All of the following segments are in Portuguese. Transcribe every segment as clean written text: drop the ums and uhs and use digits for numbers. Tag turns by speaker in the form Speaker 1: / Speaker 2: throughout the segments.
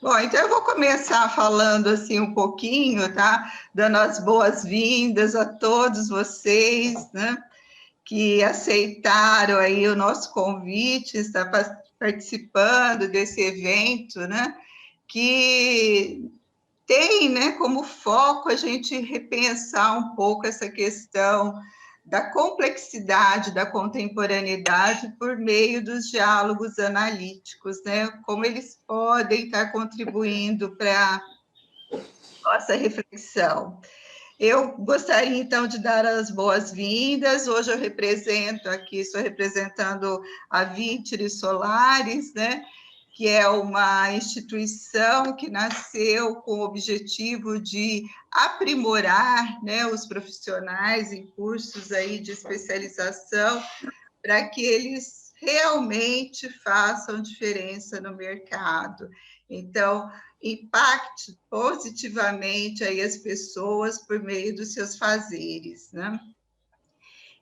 Speaker 1: Bom, então eu vou começar falando assim um pouquinho, tá? Dando as boas-vindas a todos vocês, né? Que aceitaram aí o nosso convite, está participando desse evento, né? Que tem, né, como foco a gente repensar um pouco essa questão da complexidade da contemporaneidade por meio dos diálogos analíticos, né? Como eles podem estar contribuindo para a nossa reflexão. Eu gostaria, então, de dar as boas-vindas. Hoje eu represento aqui, estou representando a Vitri Solares, né? Que é uma instituição que nasceu com o objetivo de aprimorar, né, os profissionais em cursos aí de especialização para que eles realmente façam diferença no mercado. Então, impacte positivamente aí as pessoas por meio dos seus fazeres, né?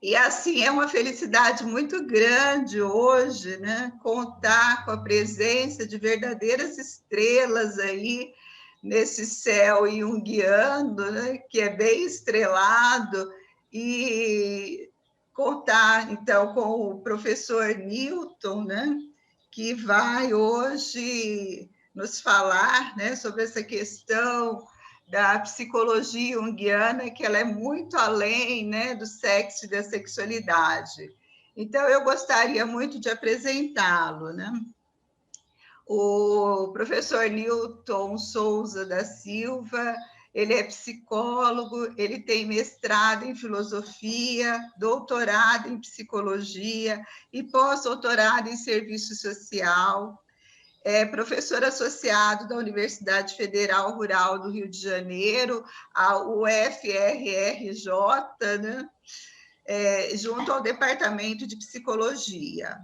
Speaker 1: E assim é uma felicidade muito grande hoje, né? Contar com a presença de verdadeiras estrelas aí nesse céu junguiano, né? Que é bem estrelado, e contar então com o professor Newton, né? Que vai hoje nos falar, né, sobre essa questão da psicologia junguiana, que ela é muito além, né, do sexo e da sexualidade. Então, eu gostaria muito de apresentá-lo, né? O professor Newton Souza da Silva, ele é psicólogo, ele tem mestrado em filosofia, doutorado em psicologia e pós-doutorado em serviço social. É professor associado da Universidade Federal Rural do Rio de Janeiro, a UFRRJ, né? Junto ao Departamento de Psicologia.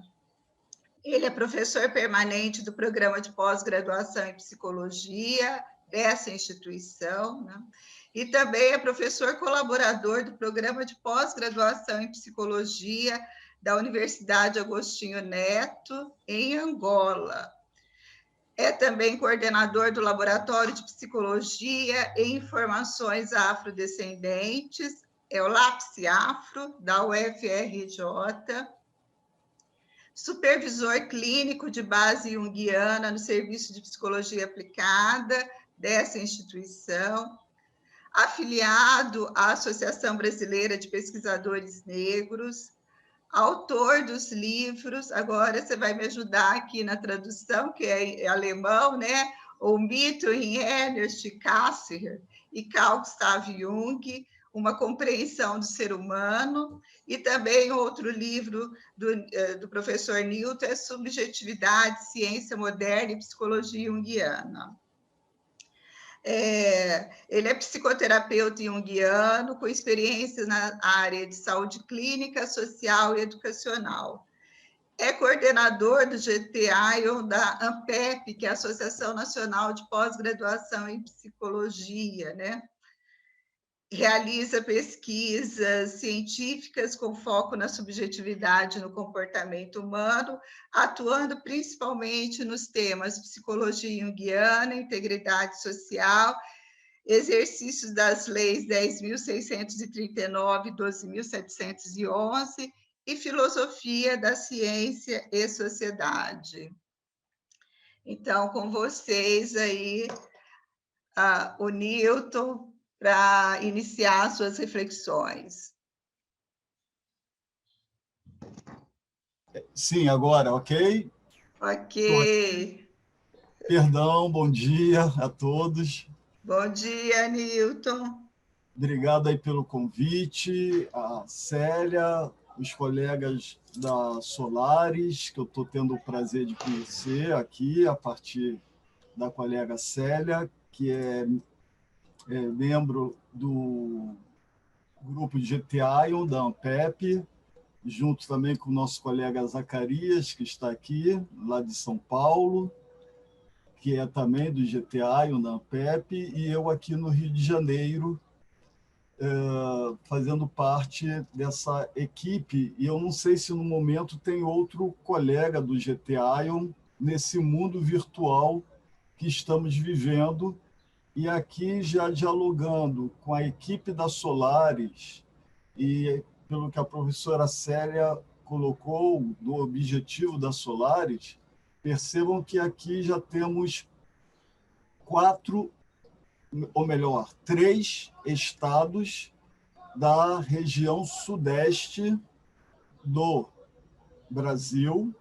Speaker 1: Ele é professor permanente do programa de pós-graduação em psicologia dessa instituição, né? E também é professor colaborador do programa de pós-graduação em psicologia da Universidade Agostinho Neto, em Angola. É também coordenador do Laboratório de Psicologia e Informações Afrodescendentes, é o LAPS Afro, da UFRJ, supervisor clínico de base junguiana no Serviço de Psicologia Aplicada dessa instituição, afiliado à Associação Brasileira de Pesquisadores Negros, autor dos livros, agora você vai me ajudar aqui na tradução, que é alemão, né? O Mito em Ernst Cassirer e Carl Gustav Jung, Uma Compreensão do Ser Humano, e também outro livro do professor Newton é Subjetividade, Ciência Moderna e Psicologia Junguiana. Ele é psicoterapeuta junguiano, com experiência na área de saúde clínica, social e educacional. É coordenador do GTI da ANPEP, que é a Associação Nacional de Pós-Graduação em Psicologia, né? Realiza pesquisas científicas com foco na subjetividade no comportamento humano, atuando principalmente nos temas psicologia junguiana, integridade social, exercícios das leis 10.639 e 12.711 e filosofia da ciência e sociedade. Então, com vocês aí, o Newton, para iniciar suas reflexões.
Speaker 2: Sim, agora, ok?
Speaker 1: Ok.
Speaker 2: Perdão, bom dia a todos.
Speaker 1: Bom dia, Newton.
Speaker 2: Obrigado aí pelo convite, a Célia, os colegas da Solares, que eu estou tendo o prazer de conhecer aqui, a partir da colega Célia, que é membro do grupo de GTI, da ANPEP, junto também com o nosso colega Zacarias, que está aqui, lá de São Paulo, que é também do GTI, da ANPEP, e eu aqui no Rio de Janeiro, fazendo parte dessa equipe. E eu não sei se no momento tem outro colega do GTI nesse mundo virtual que estamos vivendo, e aqui já dialogando com a equipe da Solaris e pelo que a professora Célia colocou do objetivo da Solaris, percebam que aqui já temos 4, ou melhor, 3 estados da região sudeste do Brasil,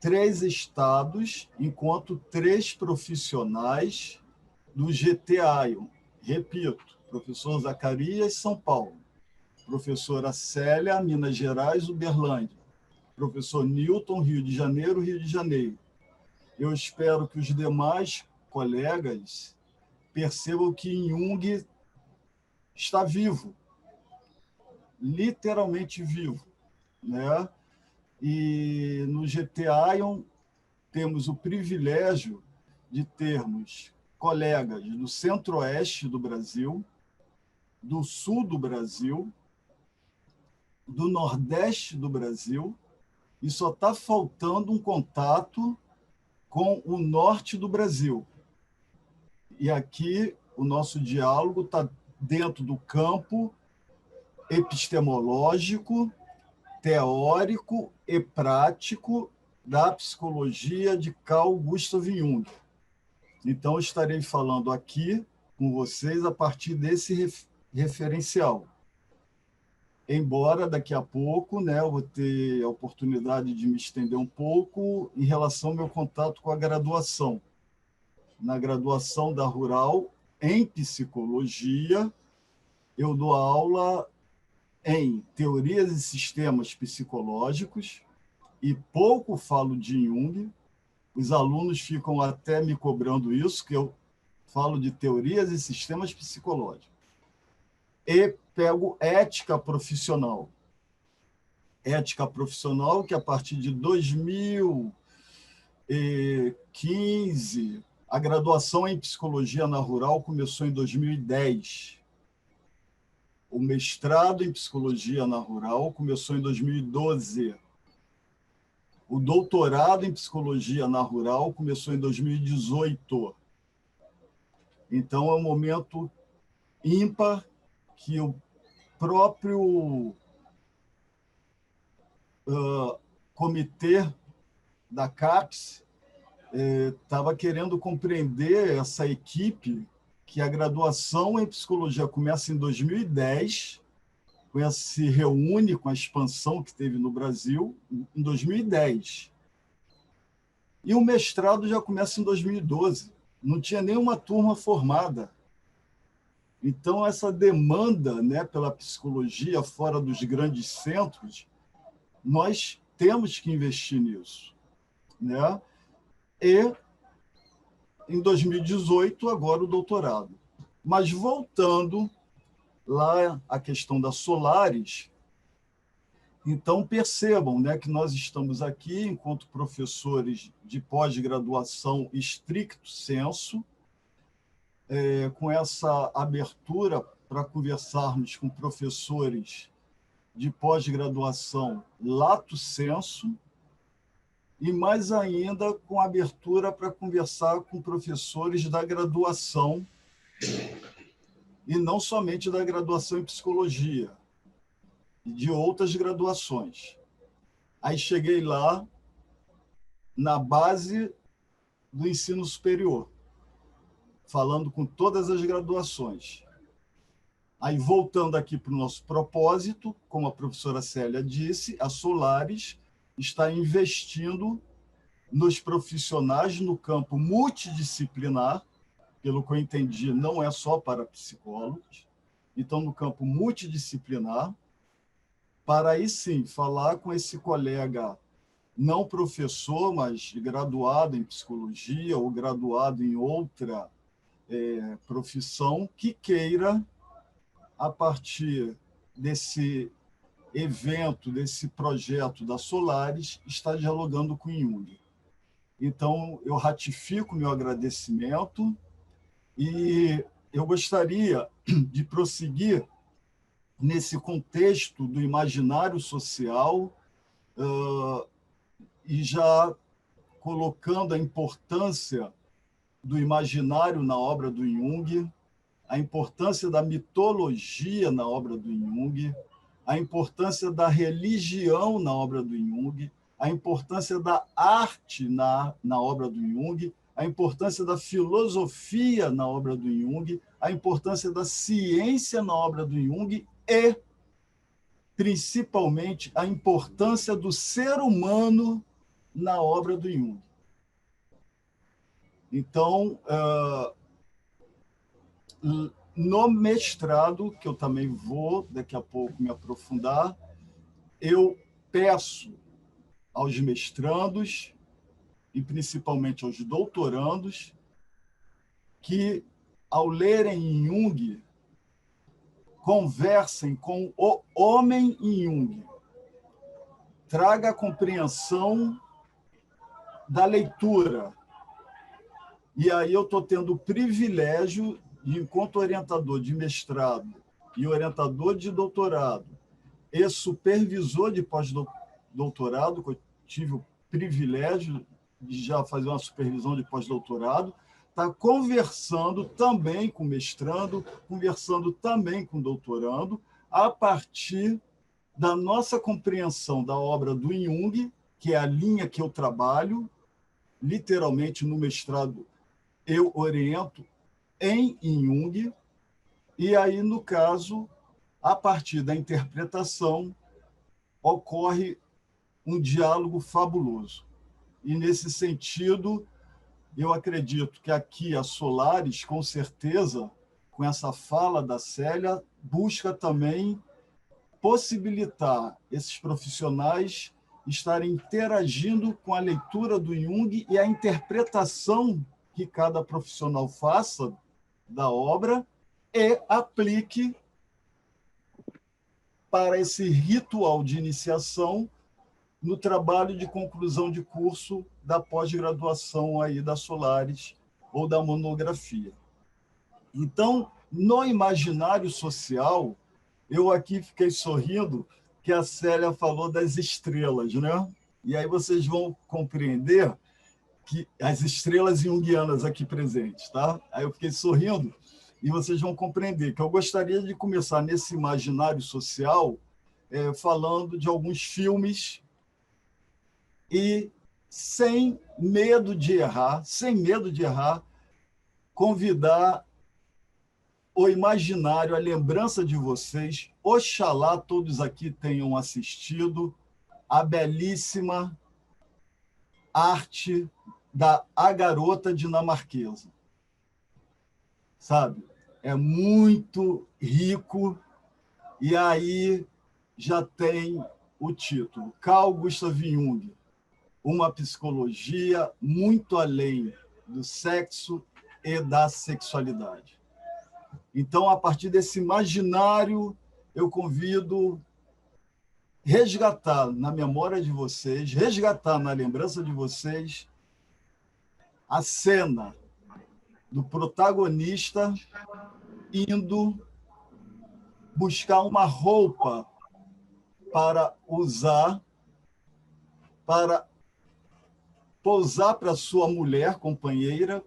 Speaker 2: 3 estados, enquanto 3 profissionais do GT-ION. Repito, professor Zacarias, São Paulo, professora Célia, Minas Gerais, Uberlândia, professor Newton, Rio de Janeiro, Rio de Janeiro. Eu espero que os demais colegas percebam que Jung está vivo, literalmente vivo, né? E no GT-ION temos o privilégio de termos colegas do centro-oeste do Brasil, do sul do Brasil, do nordeste do Brasil, e só está faltando um contato com o norte do Brasil. E aqui o nosso diálogo está dentro do campo epistemológico, teórico e prático da psicologia de Carl Gustav Jung. Então, estarei falando aqui com vocês a partir desse referencial. Embora daqui a pouco, né, eu vou ter a oportunidade de me estender um pouco em relação ao meu contato com a graduação. Na graduação da Rural em psicologia, eu dou aula em teorias e sistemas psicológicos e pouco falo de Jung. Os alunos ficam até me cobrando isso, que eu falo de teorias e sistemas psicológicos. E pego ética profissional. Ética profissional que, a partir de 2015, a graduação em psicologia na Rural começou em 2010. O mestrado em psicologia na Rural começou em 2012. O doutorado em psicologia na Rural começou em 2018. Então, é um momento ímpar que o próprio comitê da CAPES estava querendo compreender essa equipe, que a graduação em psicologia começa em 2010, se reúne com a expansão que teve no Brasil em 2010. E o mestrado já começa em 2012. Não tinha nenhuma turma formada. Então, essa demanda, né, pela psicologia fora dos grandes centros, nós temos que investir nisso, né? E, em 2018, agora o doutorado. Mas, voltando lá à questão da Solaris, então percebam, né, que nós estamos aqui, enquanto professores de pós-graduação stricto sensu, com essa abertura para conversarmos com professores de pós-graduação lato sensu, e mais ainda com abertura para conversar com professores da graduação, e não somente da graduação em psicologia, e de outras graduações. Aí cheguei lá, na base do ensino superior, falando com todas as graduações. Aí, voltando aqui para o nosso propósito, como a professora Célia disse, a Solaris está investindo nos profissionais no campo multidisciplinar, pelo que eu entendi, não é só para psicólogos, então, no campo multidisciplinar, para aí sim falar com esse colega não professor, mas graduado em psicologia ou graduado em outra profissão, que queira, a partir desse evento, desse projeto da Solaris, estar dialogando com Jung. Então, eu ratifico meu agradecimento e eu gostaria de prosseguir nesse contexto do imaginário social e já colocando a importância do imaginário na obra do Jung, a importância da mitologia na obra do Jung, a importância da religião na obra do Jung, a importância da arte na obra do Jung, a importância da filosofia na obra do Jung, a importância da ciência na obra do Jung e, principalmente, a importância do ser humano na obra do Jung. Então, no mestrado, que eu também vou daqui a pouco me aprofundar, eu peço aos mestrandos e principalmente aos doutorandos que, ao lerem Jung, conversem com o homem em Jung, traga a compreensão da leitura. E aí eu estou tendo o privilégio de, enquanto orientador de mestrado e orientador de doutorado e supervisor de pós-doutorado, que eu tive o privilégio de já fazer uma supervisão de pós-doutorado, está conversando também com mestrando, conversando também com doutorando, a partir da nossa compreensão da obra do Jung, que é a linha que eu trabalho, literalmente no mestrado eu oriento em Jung, e aí, no caso, a partir da interpretação, ocorre um diálogo fabuloso. E, nesse sentido, eu acredito que aqui a Solaris, com certeza, com essa fala da Célia, busca também possibilitar esses profissionais estarem interagindo com a leitura do Jung e a interpretação que cada profissional faça da obra e aplique para esse ritual de iniciação no trabalho de conclusão de curso da pós-graduação aí da Solaris ou da monografia. Então, no imaginário social, eu aqui fiquei sorrindo que a Célia falou das estrelas, né? E aí vocês vão compreender que as estrelas junguianas aqui presentes, tá? Aí eu fiquei sorrindo e vocês vão compreender que eu gostaria de começar nesse imaginário social falando de alguns filmes e, sem medo de errar, convidar o imaginário, a lembrança de vocês, oxalá todos aqui tenham assistido a belíssima arte A Garota Dinamarquesa. Sabe? É muito rico, e aí já tem o título, Carl Gustav Jung, uma psicologia muito além do sexo e da sexualidade. Então, a partir desse imaginário, eu convido resgatar na memória de vocês, resgatar na lembrança de vocês a cena do protagonista indo buscar uma roupa para usar, para pousar para sua mulher, companheira,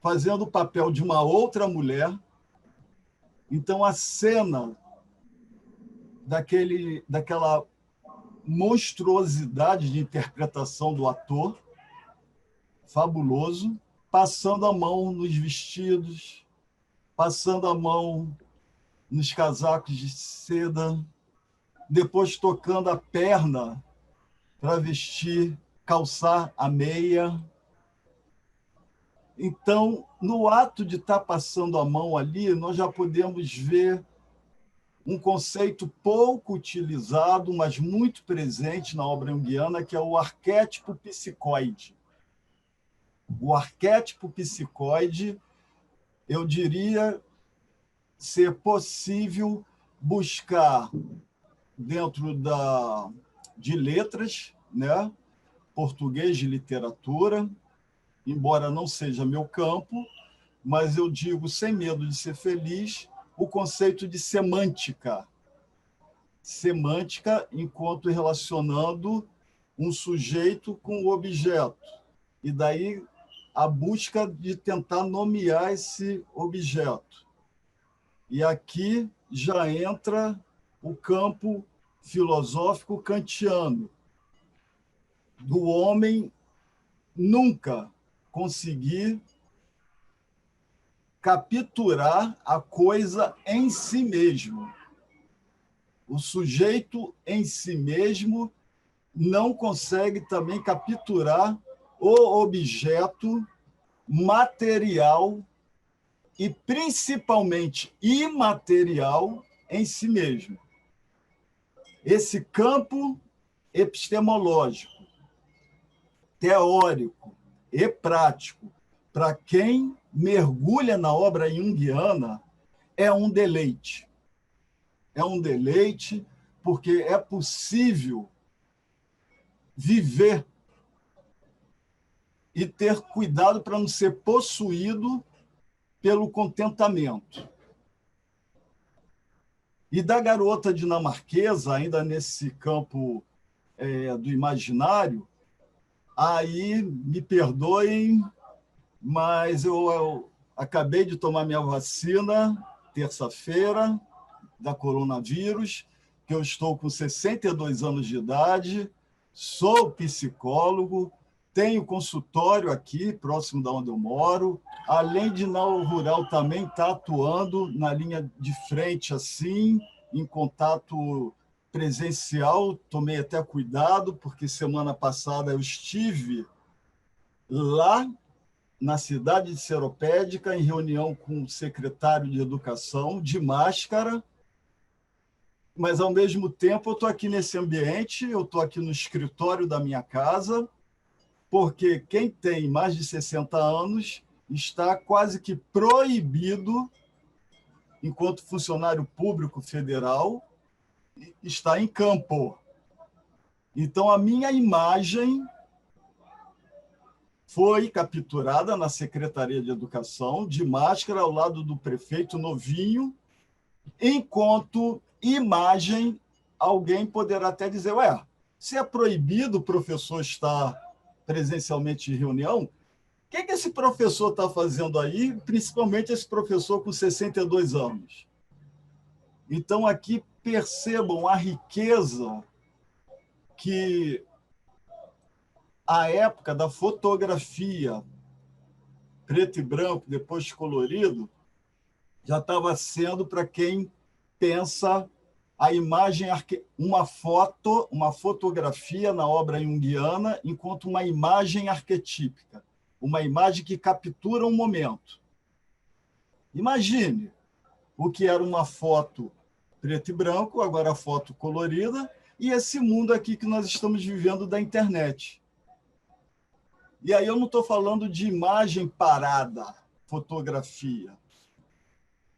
Speaker 2: fazendo o papel de uma outra mulher. Então, a cena daquela monstruosidade de interpretação do ator, fabuloso, passando a mão nos vestidos, passando a mão nos casacos de seda, depois tocando a perna para vestir, calçar a meia. Então, no ato de estar passando a mão ali, nós já podemos ver um conceito pouco utilizado, mas muito presente na obra junguiana, que é o arquétipo psicoide. O arquétipo psicoide, eu diria ser possível buscar dentro de letras, né? Português de literatura, embora não seja meu campo, mas eu digo, sem medo de ser feliz, o conceito de semântica. Semântica enquanto relacionando um sujeito com o objeto. E daí a busca de tentar nomear esse objeto. E aqui já entra o campo filosófico kantiano, do homem nunca conseguir capturar a coisa em si mesmo. O sujeito em si mesmo não consegue também capturar o objeto material e principalmente imaterial em si mesmo. Esse campo epistemológico, teórico e prático, para quem mergulha na obra junguiana, é um deleite. É um deleite porque é possível viver e ter cuidado para não ser possuído pelo contentamento. E da garota dinamarquesa, ainda nesse campo do imaginário, aí me perdoem, mas eu acabei de tomar minha vacina terça-feira da coronavírus, que eu estou com 62 anos de idade, sou psicólogo, tenho consultório aqui, próximo de onde eu moro, além de na rural também estar atuando na linha de frente, assim, em contato presencial, tomei até cuidado, porque semana passada eu estive lá na cidade de Seropédica, em reunião com o secretário de Educação, de máscara, mas, ao mesmo tempo, eu estou aqui nesse ambiente, eu estou aqui no escritório da minha casa, porque quem tem mais de 60 anos está quase que proibido, enquanto funcionário público federal, está em campo. Então, a minha imagem foi capturada na Secretaria de Educação, de máscara, ao lado do prefeito Novinho, enquanto imagem, alguém poderá até dizer, se é proibido o professor estar presencialmente em reunião, o que esse professor está fazendo aí, principalmente esse professor com 62 anos? Então, aqui percebam a riqueza que a época da fotografia preto e branco, depois colorido, já estava sendo para quem pensa a imagem, uma fotografia na obra junguiana, enquanto uma imagem arquetípica, uma imagem que captura um momento. Imagine o que era uma foto preto e branco, agora a foto colorida, e esse mundo aqui que nós estamos vivendo da internet. E aí eu não estou falando de imagem parada, fotografia.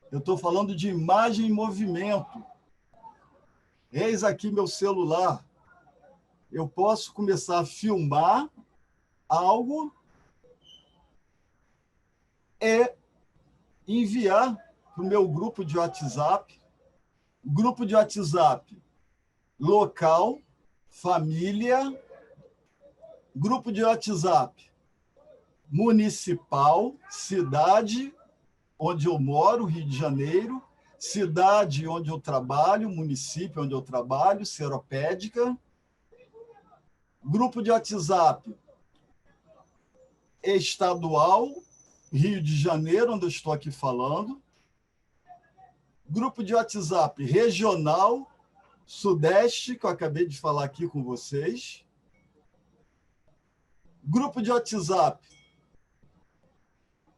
Speaker 2: Eu estou falando de imagem em movimento. Eis aqui meu celular. Eu posso começar a filmar algo e enviar para o meu grupo de WhatsApp. Grupo de WhatsApp local, família. Grupo de WhatsApp municipal, cidade onde eu moro, Rio de Janeiro, cidade onde eu trabalho, município onde eu trabalho, Seropédica. Grupo de WhatsApp estadual, Rio de Janeiro, onde eu estou aqui falando. Grupo de WhatsApp regional, Sudeste, que eu acabei de falar aqui com vocês. Grupo de WhatsApp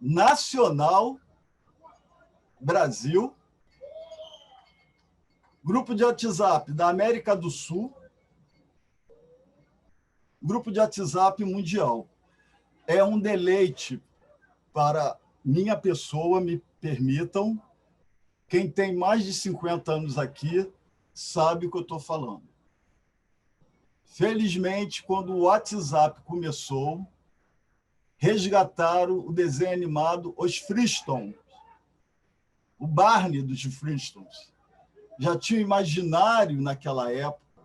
Speaker 2: nacional, Brasil. Grupo de WhatsApp da América do Sul. Grupo de WhatsApp mundial. É um deleite para minha pessoa, me permitam. Quem tem mais de 50 anos aqui sabe o que eu estou falando. Felizmente, quando o WhatsApp começou, resgataram o desenho animado Os Flintstones, o Barney dos Flintstones. Já tinha imaginário naquela época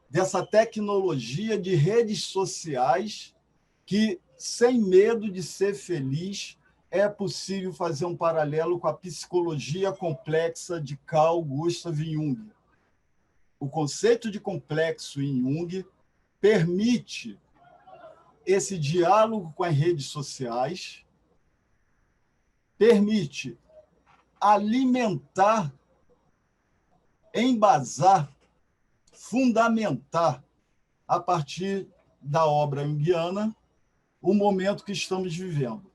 Speaker 2: dessa tecnologia de redes sociais que sem medo de ser feliz, é possível fazer um paralelo com a psicologia complexa de Carl Gustav Jung. O conceito de complexo em Jung permite esse diálogo com as redes sociais, permite alimentar, embasar, fundamentar, a partir da obra junguiana, o momento que estamos vivendo.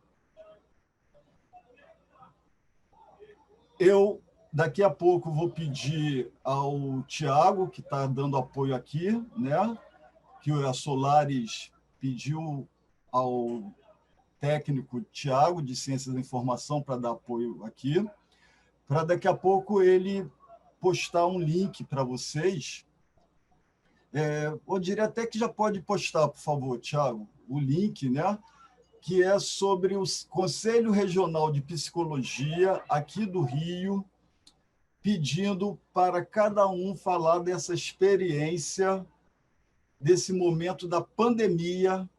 Speaker 2: Eu, daqui a pouco, vou pedir ao Tiago, que está dando apoio aqui, né? Que a Solaris pediu ao técnico Tiago, de Ciências da Informação, para dar apoio aqui, para daqui a pouco ele postar um link para vocês. Eu diria até que já pode postar, por favor, Tiago, o link, né? Que é sobre o Conselho Regional de Psicologia aqui do Rio, pedindo para cada um falar dessa experiência, desse momento da pandemia.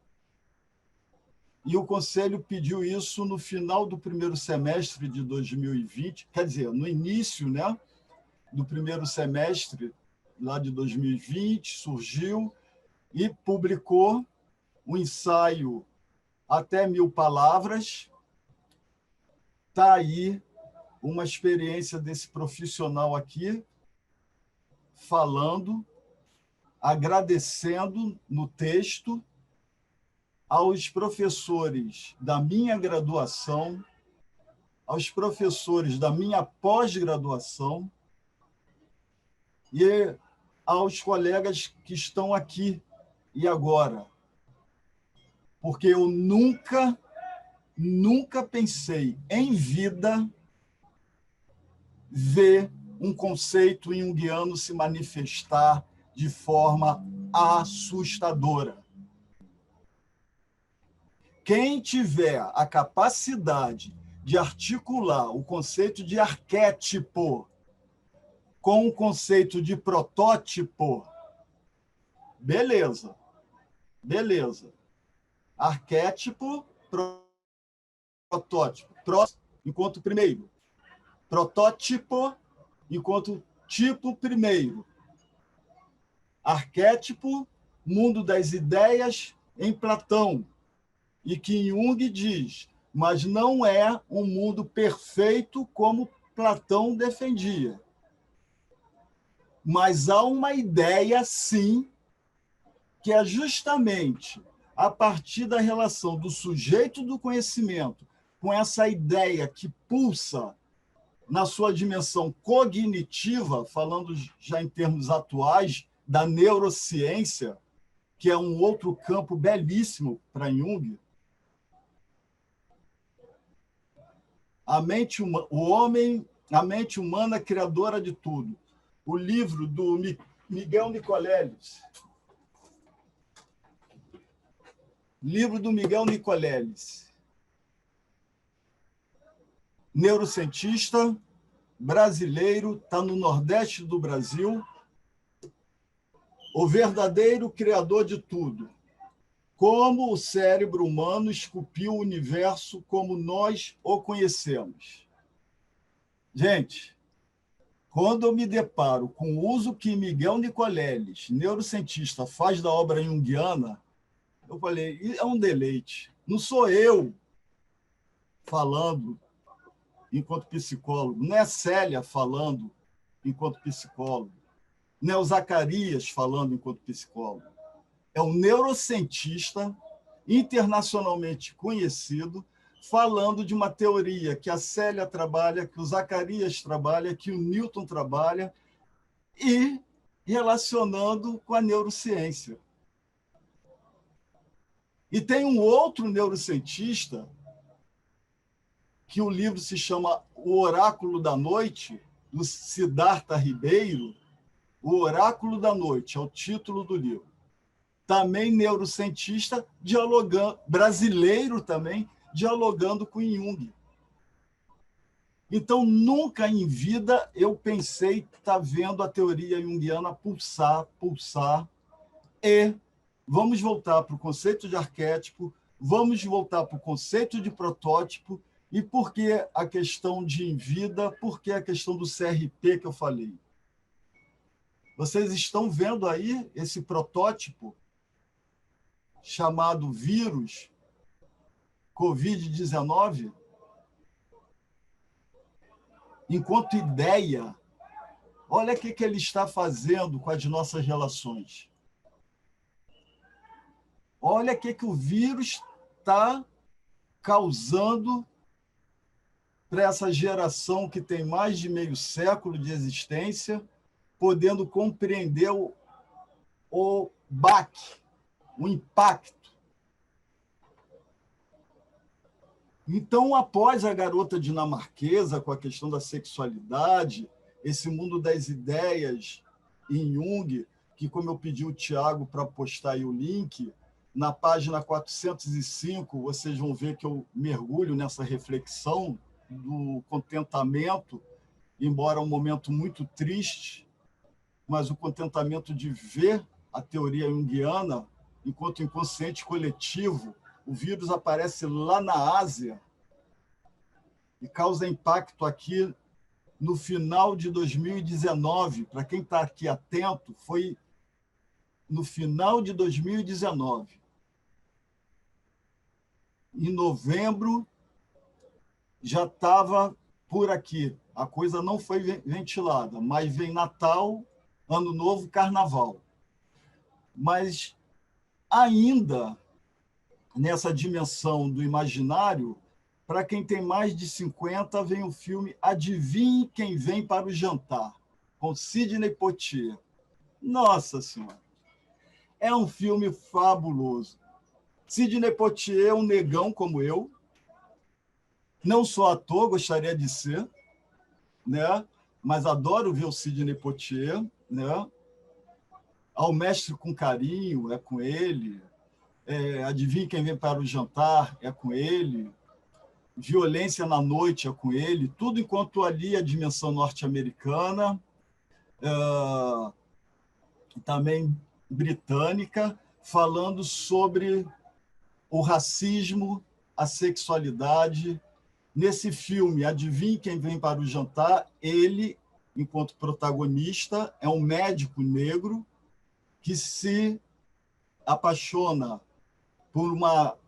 Speaker 2: E o Conselho pediu isso no final do primeiro semestre de 2020, quer dizer, no início, né, do primeiro semestre lá de 2020, surgiu e publicou um ensaio até 1000 palavras. Está aí uma experiência desse profissional aqui, falando, agradecendo no texto aos professores da minha graduação, aos professores da minha pós-graduação e aos colegas que estão aqui e agora. Porque eu nunca pensei em vida ver um conceito junguiano se manifestar de forma assustadora. Quem tiver a capacidade de articular o conceito de arquétipo com o conceito de protótipo, beleza. Arquétipo, protótipo. Enquanto primeiro. Protótipo, enquanto tipo primeiro. Arquétipo, mundo das ideias em Platão. E que Jung diz, mas não é um mundo perfeito como Platão defendia. Mas há uma ideia, sim, que é justamente a partir da relação do sujeito do conhecimento com essa ideia que pulsa na sua dimensão cognitiva, falando já em termos atuais, da neurociência, que é um outro campo belíssimo para Jung. A mente humana criadora de tudo. O livro do Miguel Nicoleles. Livro do Miguel Nicoleles. Neurocientista brasileiro, está no Nordeste do Brasil. O verdadeiro criador de tudo. Como o cérebro humano esculpiu o universo como nós o conhecemos. Gente, quando eu me deparo com o uso que Miguel Nicoleles, neurocientista, faz da obra junguiana, eu falei, é um deleite. Não sou eu falando enquanto psicólogo, não é a Célia falando enquanto psicólogo, não é o Zacarias falando enquanto psicólogo. É um neurocientista internacionalmente conhecido falando de uma teoria que a Célia trabalha, que o Zacarias trabalha, que o Newton trabalha, e relacionando com a neurociência. E tem um outro neurocientista, que o livro se chama O Oráculo da Noite, do Siddhartha Ribeiro. O Oráculo da Noite é o título do livro. Também neurocientista, dialogando, brasileiro também, dialogando com Jung. Então, nunca em vida eu pensei estar vendo a teoria junguiana pulsar. E vamos voltar para o conceito de arquétipo, Vamos voltar para o conceito de protótipo e por que a questão de em vida, por que a questão do CRP que eu falei. Vocês estão vendo aí esse protótipo chamado vírus Covid-19? Enquanto ideia, olha o que ele está fazendo com as nossas relações. Olha o que o vírus está causando para essa geração que tem mais de meio século de existência, podendo compreender o baque, o impacto. Então, após a garota dinamarquesa, com a questão da sexualidade, esse mundo das ideias em Jung, que, como eu pedi o Tiago para postar aí o link, na página 405, vocês vão ver que eu mergulho nessa reflexão do contentamento, embora um momento muito triste, mas o contentamento de ver a teoria junguiana enquanto inconsciente coletivo. O vírus aparece lá na Ásia e causa impacto aqui no final de 2019. Para quem está aqui atento, foi no final de 2019. Em novembro, já estava por aqui. A coisa não foi ventilada, mas vem Natal, Ano Novo, Carnaval. Mas ainda nessa dimensão do imaginário, para quem tem mais de 50, vem o filme Adivinhe Quem Vem para o Jantar, com Sidney Poitier. Nossa Senhora! É um filme fabuloso. Sidney Poitier é um negão como eu. Não sou ator, gostaria de ser, né? Mas adoro ver o Sidney Poitier, né? Ao Mestre com Carinho, é com ele. Adivinhe Quem Vem para o Jantar, é com ele. Violência na Noite, é com ele. Tudo enquanto ali a dimensão norte-americana, também britânica, falando sobre o racismo, a sexualidade. Nesse filme, Adivinhe Quem Vem para o Jantar, ele, enquanto protagonista, é um médico negro que se apaixona por uma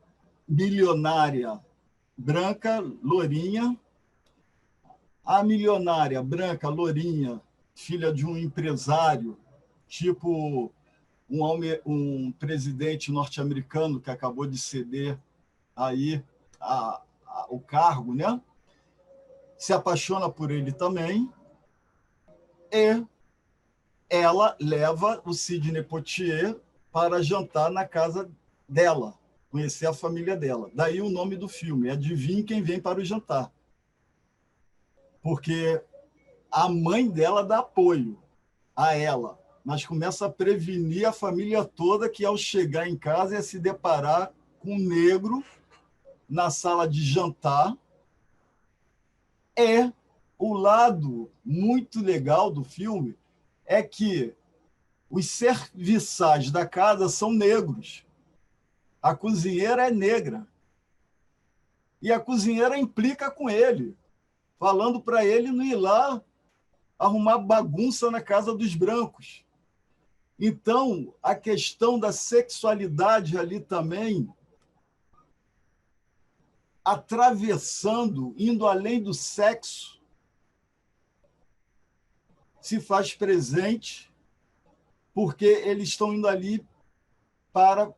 Speaker 2: milionária branca, lourinha. A milionária branca, lourinha, filha de um empresário, tipo um presidente norte-americano que acabou de ceder aí o cargo, né? Se apaixona por ele também, e ela leva o Sidney Poitier para jantar na casa dela, conhecer a família dela. Daí o nome do filme, Adivinhe Quem Vem para o Jantar. Porque a mãe dela dá apoio a ela, mas começa a prevenir a família toda que, ao chegar em casa, ia se deparar com um negro na sala de jantar. O lado muito legal do filme é que os serviçais da casa são negros. A cozinheira é negra. E a cozinheira implica com ele, falando para ele não ir lá arrumar bagunça na casa dos brancos. Então, a questão da sexualidade ali também, atravessando, indo além do sexo, se faz presente, porque eles estão indo ali para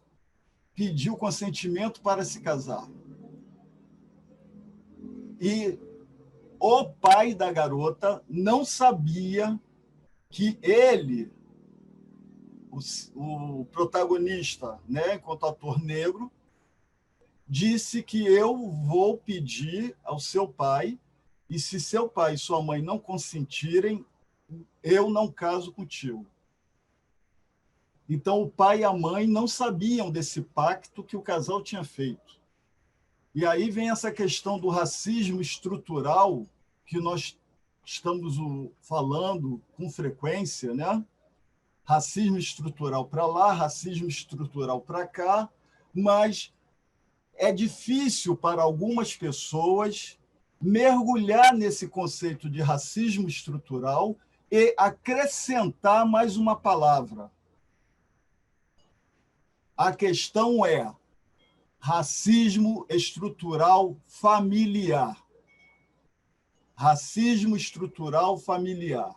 Speaker 2: pedir o consentimento para se casar. E o pai da garota não sabia que ele, o protagonista, né, enquanto ator negro, disse que eu vou pedir ao seu pai, e se seu pai e sua mãe não consentirem, eu não caso contigo. Então, o pai e a mãe não sabiam desse pacto que o casal tinha feito. E aí vem essa questão do racismo estrutural que nós estamos falando com frequência, né? Racismo estrutural para lá, racismo estrutural para cá, mas é difícil para algumas pessoas mergulhar nesse conceito de racismo estrutural e acrescentar mais uma palavra. A questão é racismo estrutural familiar. Racismo estrutural familiar.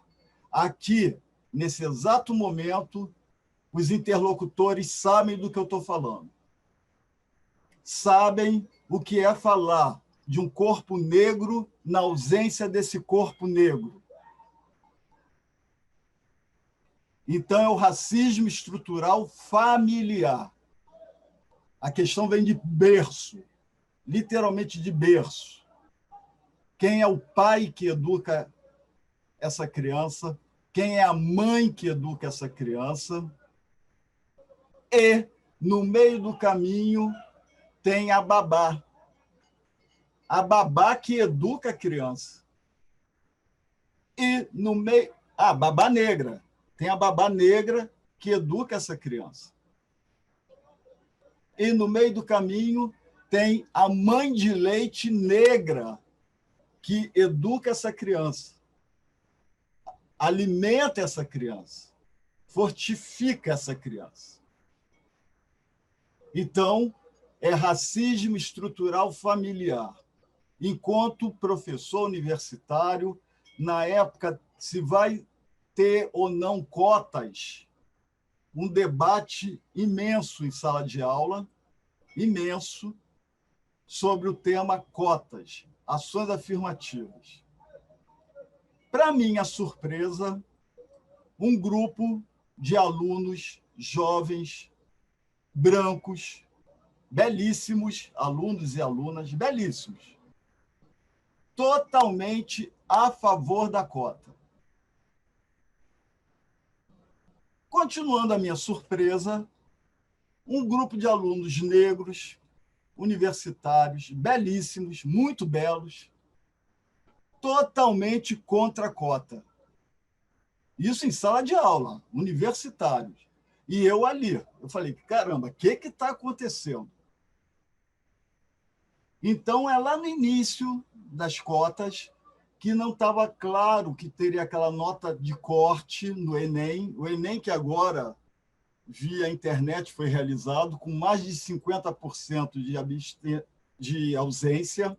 Speaker 2: Aqui, nesse exato momento, os interlocutores sabem do que eu estou falando. Sabem o que é falar de um corpo negro na ausência desse corpo negro. Então, é o racismo estrutural familiar. A questão vem de berço, literalmente de berço. Quem é o pai que educa essa criança? Quem é a mãe que educa essa criança? E, no meio do caminho, tem a babá. A babá que educa a criança. E, no meio... a babá negra. Tem a babá negra que educa essa criança. E, no meio do caminho, tem a mãe de leite negra que educa essa criança, alimenta essa criança, fortifica essa criança. Então, é racismo estrutural familiar. Enquanto professor universitário, na época, se vai ter ou não cotas, um debate imenso em sala de aula, imenso, sobre o tema cotas, ações afirmativas. Para minha surpresa, um grupo de alunos jovens, brancos, belíssimos, alunos e alunas belíssimos, totalmente a favor da cota. Continuando a minha surpresa, um grupo de alunos negros, universitários, belíssimos, muito belos, totalmente contra a cota. Isso em sala de aula, universitários. E eu ali. Eu falei, caramba, o que está acontecendo? Então, é lá no início das cotas que não estava claro que teria aquela nota de corte no Enem. O Enem que agora, via internet, foi realizado com mais de 50% de ausência.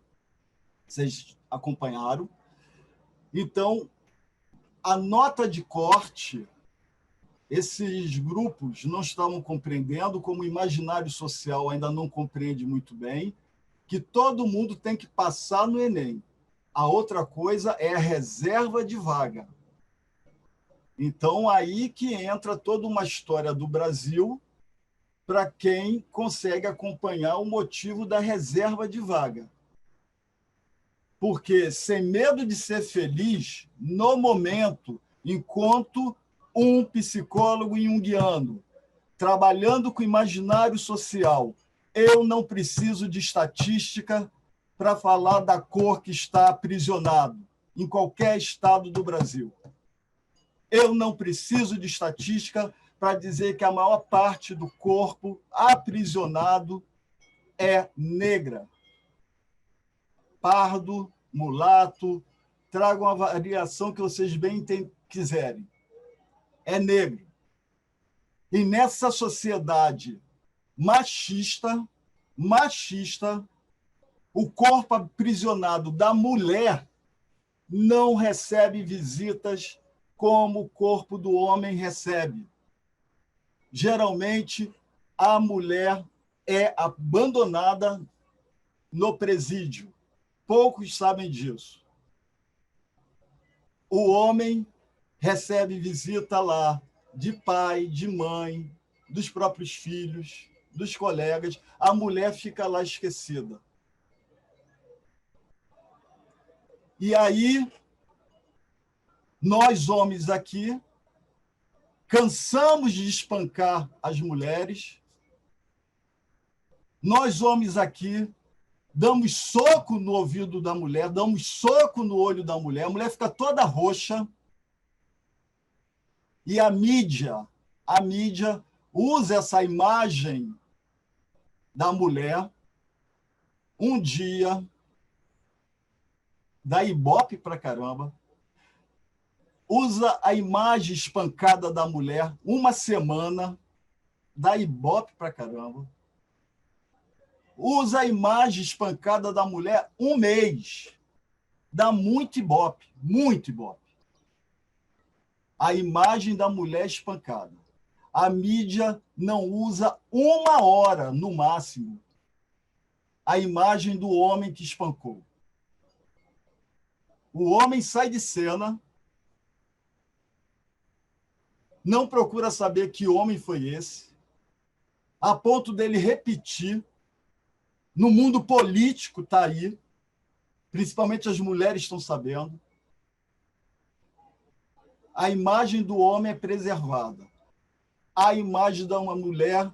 Speaker 2: Vocês acompanharam. Então, a nota de corte, esses grupos não estavam compreendendo, como o imaginário social ainda não compreende muito bem, que todo mundo tem que passar no Enem. A outra coisa é a reserva de vaga. Então, aí que entra toda uma história do Brasil para quem consegue acompanhar o motivo da reserva de vaga. Porque, sem medo de ser feliz, no momento, enquanto um psicólogo junguiano, trabalhando com imaginário social, eu não preciso de estatística para falar da cor que está aprisionado em qualquer estado do Brasil. Eu não preciso de estatística para dizer que a maior parte do corpo aprisionado é negra. Pardo, mulato, tragam a variação que vocês bem quiserem. É negro. E nessa sociedade machista, o corpo aprisionado da mulher não recebe visitas como o corpo do homem recebe. Geralmente, a mulher é abandonada no presídio. Poucos sabem disso. O homem recebe visita lá de pai, de mãe, dos próprios filhos, dos colegas. A mulher fica lá esquecida. E aí, nós homens aqui, cansamos de espancar as mulheres. Nós homens aqui, damos soco no ouvido da mulher, damos soco no olho da mulher, a mulher fica toda roxa. E a mídia usa essa imagem da mulher um dia, dá ibope pra caramba, usa a imagem espancada da mulher uma semana, dá ibope pra caramba, usa a imagem espancada da mulher um mês, dá muito ibope, muito ibope. A imagem da mulher espancada. A mídia não usa uma hora, no máximo, a imagem do homem que espancou. O homem sai de cena, não procura saber que homem foi esse, a ponto dele repetir. No mundo político está aí, principalmente as mulheres estão sabendo. A imagem do homem é preservada. A imagem de uma mulher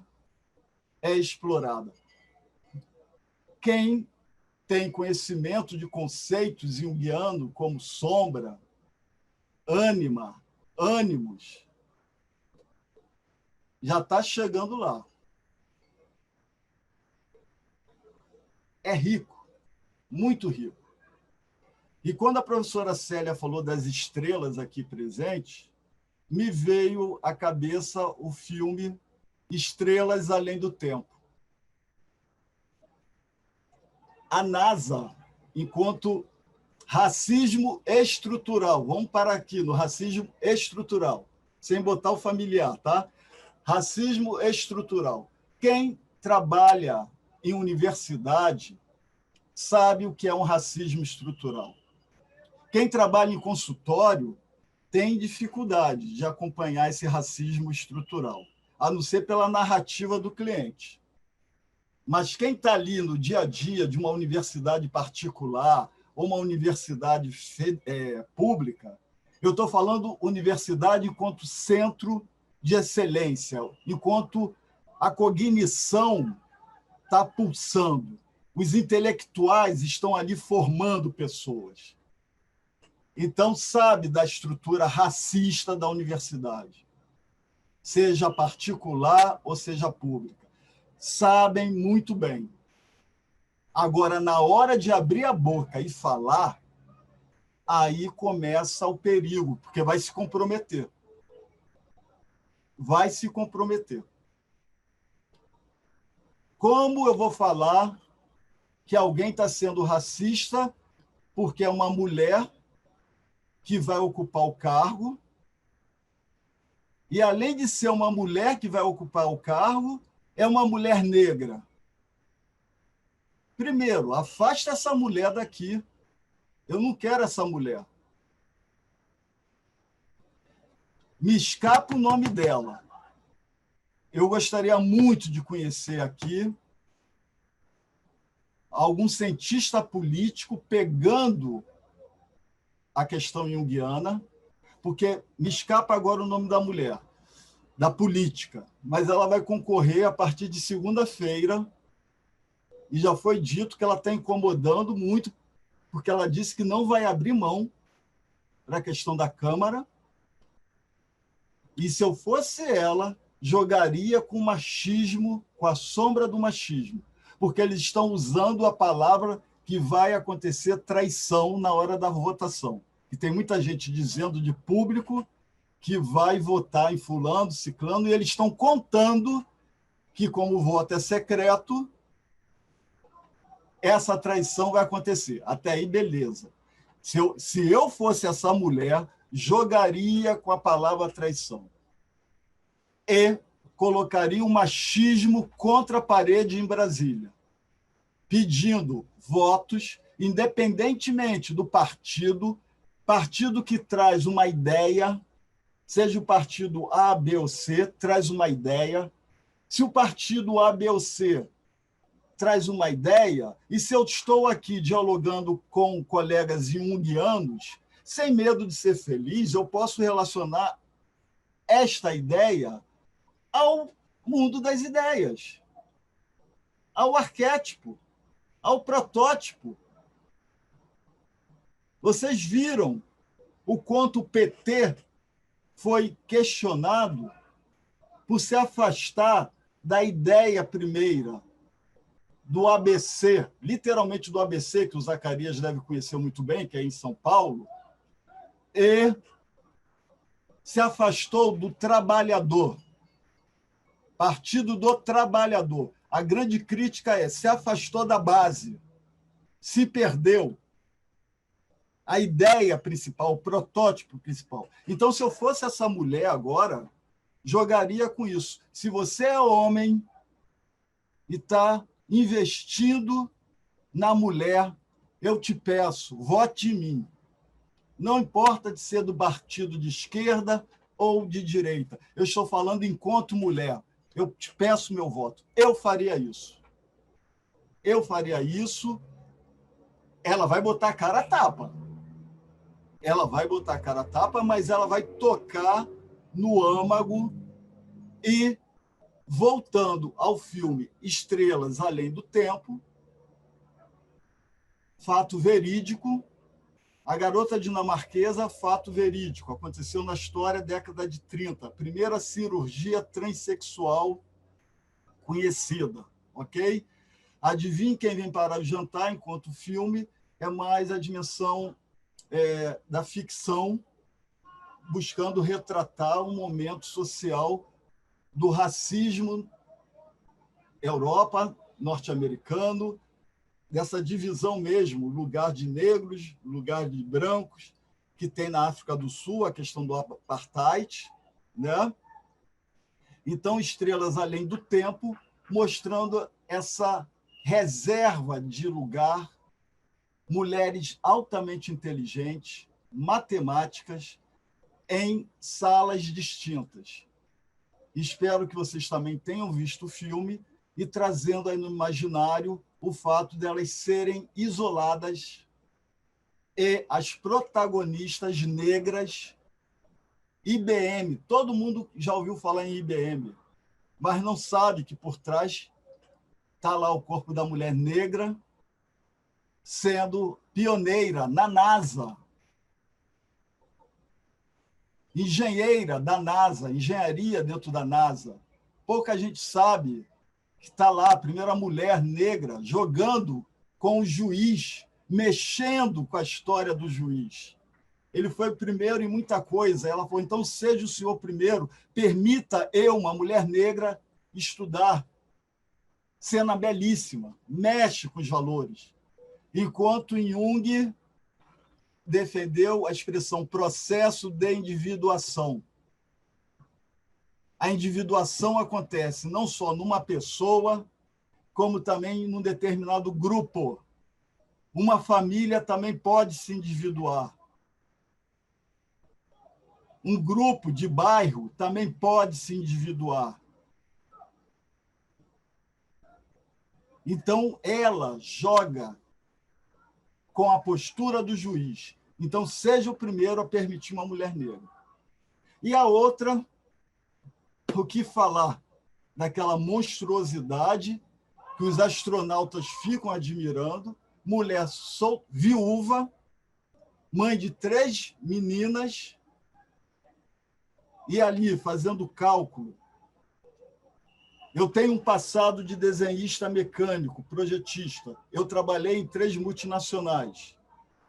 Speaker 2: é explorada. Quem tem conhecimento de conceitos junguianos como sombra, ânima, ânimos, já está chegando lá. É rico, muito rico. E quando a professora Célia falou das estrelas aqui presentes, me veio à cabeça o filme Estrelas Além do Tempo. A NASA, enquanto racismo estrutural, vamos parar aqui no racismo estrutural, sem botar o familiar, tá? Racismo estrutural. Quem trabalha em universidade sabe o que é um racismo estrutural. Quem trabalha em consultório tem dificuldade de acompanhar esse racismo estrutural, a não ser pela narrativa do cliente. Mas quem está ali no dia a dia de uma universidade particular ou uma universidade pública, eu estou falando universidade enquanto centro de excelência, enquanto a cognição está pulsando, os intelectuais estão ali formando pessoas. Então, sabe da estrutura racista da universidade, seja particular ou seja pública. Sabem muito bem. Agora, na hora de abrir a boca e falar, aí começa o perigo, porque vai se comprometer. Vai se comprometer. Como eu vou falar que alguém está sendo racista porque é uma mulher que vai ocupar o cargo, e, além de ser uma mulher que vai ocupar o cargo, é uma mulher negra? Primeiro, afasta essa mulher daqui. Eu não quero essa mulher. Me escapa o nome dela. Eu gostaria muito de conhecer aqui algum cientista político pegando a questão junguiana, porque me escapa agora o nome da mulher, da política, mas ela vai concorrer a partir de segunda-feira, e já foi dito que ela está incomodando muito, porque ela disse que não vai abrir mão para a questão da Câmara, e se eu fosse ela, jogaria com machismo, com a sombra do machismo, porque eles estão usando a palavra que vai acontecer traição na hora da votação. E tem muita gente dizendo de público que vai votar em fulano, ciclano, e eles estão contando que, como o voto é secreto, essa traição vai acontecer. Até aí, beleza. Se eu fosse essa mulher, jogaria com a palavra traição. E colocaria o machismo contra a parede em Brasília, pedindo votos, independentemente do partido que traz uma ideia, seja o partido A, B ou C, traz uma ideia. Se o partido A, B ou C traz uma ideia, e se eu estou aqui dialogando com colegas junguianos, sem medo de ser feliz, eu posso relacionar esta ideia ao mundo das ideias, ao arquétipo, ao protótipo. Vocês viram o quanto o PT foi questionado por se afastar da ideia primeira, do ABC, literalmente do ABC, que o Zacarias deve conhecer muito bem, que é em São Paulo, e se afastou do Trabalhador, Partido do Trabalhador. A grande crítica é: se afastou da base, se perdeu a ideia principal, o protótipo principal. Então, se eu fosse essa mulher agora, jogaria com isso. Se você é homem e está investindo na mulher, eu te peço, vote em mim. Não importa de ser do partido de esquerda ou de direita. Eu estou falando enquanto mulher. Eu te peço meu voto. Eu faria isso. Eu faria isso. Ela vai botar a cara a tapa. Ela vai botar a cara a tapa, mas ela vai tocar no âmago e, voltando ao filme Estrelas Além do Tempo, fato verídico, a garota dinamarquesa, fato verídico, aconteceu na história década de 30, a primeira cirurgia transexual conhecida, ok? Adivinhe quem vem para o jantar enquanto o filme é mais a dimensão da ficção, buscando retratar um momento social do racismo Europa, norte-americano, dessa divisão mesmo, lugar de negros, lugar de brancos, que tem na África do Sul, a questão do apartheid, né? Então, Estrelas Além do Tempo, mostrando essa reserva de lugar, mulheres altamente inteligentes, matemáticas, em salas distintas. Espero que vocês também tenham visto o filme e trazendo aí no imaginário o fato de elas serem isoladas e as protagonistas negras. IBM, todo mundo já ouviu falar em IBM, mas não sabe que por trás está lá o corpo da mulher negra sendo pioneira na NASA, engenheira da NASA, engenharia dentro da NASA. Pouca gente sabe que está lá a primeira mulher negra jogando com o juiz, mexendo com a história do juiz. Ele foi o primeiro em muita coisa. Ela falou, então seja o senhor primeiro, permita eu, uma mulher negra, estudar. Cena belíssima, mexe com os valores. Enquanto Jung defendeu a expressão processo de individuação. A individuação acontece não só numa pessoa, como também num determinado grupo. Uma família também pode se individuar. Um grupo de bairro também pode se individuar. Então, ela joga com a postura do juiz. Então, seja o primeiro a permitir uma mulher negra. E a outra, o que falar daquela monstruosidade que os astronautas ficam admirando, mulher viúva, mãe de 3 meninas, e ali fazendo cálculo. Eu tenho um passado de desenhista mecânico, projetista. Eu trabalhei em 3 multinacionais.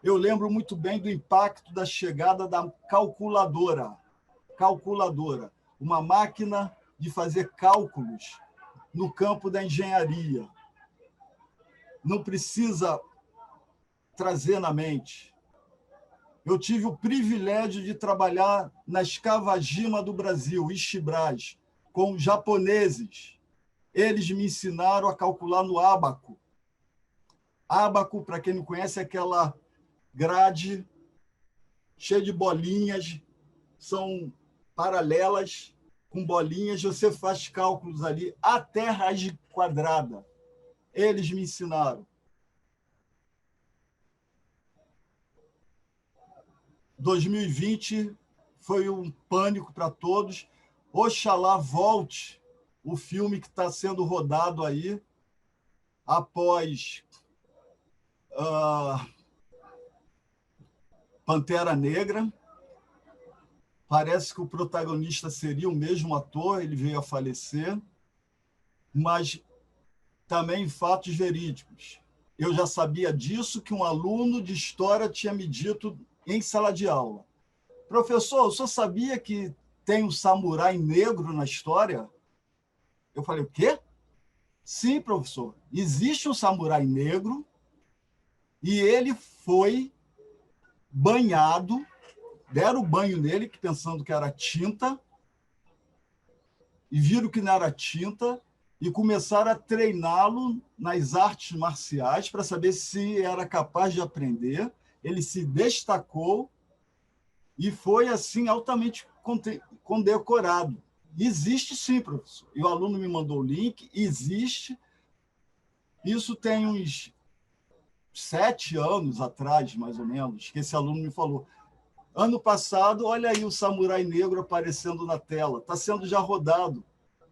Speaker 2: Eu lembro muito bem do impacto da chegada da calculadora. Calculadora, uma máquina de fazer cálculos no campo da engenharia. Não precisa trazer na mente. Eu tive o privilégio de trabalhar na Escavagima do Brasil, Ishibraz, com japoneses. Eles me ensinaram a calcular no ábaco. Ábaco, para quem não conhece, é aquela grade cheia de bolinhas, são paralelas, com bolinhas, você faz cálculos ali até raiz quadrada. Eles me ensinaram. 2020 foi um pânico para todos. Oxalá volte o filme que está sendo rodado aí após Pantera Negra. Parece que o protagonista seria o mesmo ator, ele veio a falecer, mas também fatos verídicos. Eu já sabia disso, que um aluno de história tinha me dito em sala de aula. Professor, o senhor sabia que tem um samurai negro na história? Eu falei, o quê? Sim, professor. Existe um samurai negro e ele foi banhado, deram banho nele, pensando que era tinta, e viram que não era tinta, e começaram a treiná-lo nas artes marciais para saber se era capaz de aprender. Ele se destacou e foi, assim, altamente condecorado. Existe sim, professor. E o aluno me mandou o link, existe. Isso tem uns 7 anos atrás, mais ou menos, que esse aluno me falou. Ano passado, olha aí o samurai negro aparecendo na tela, está sendo já rodado.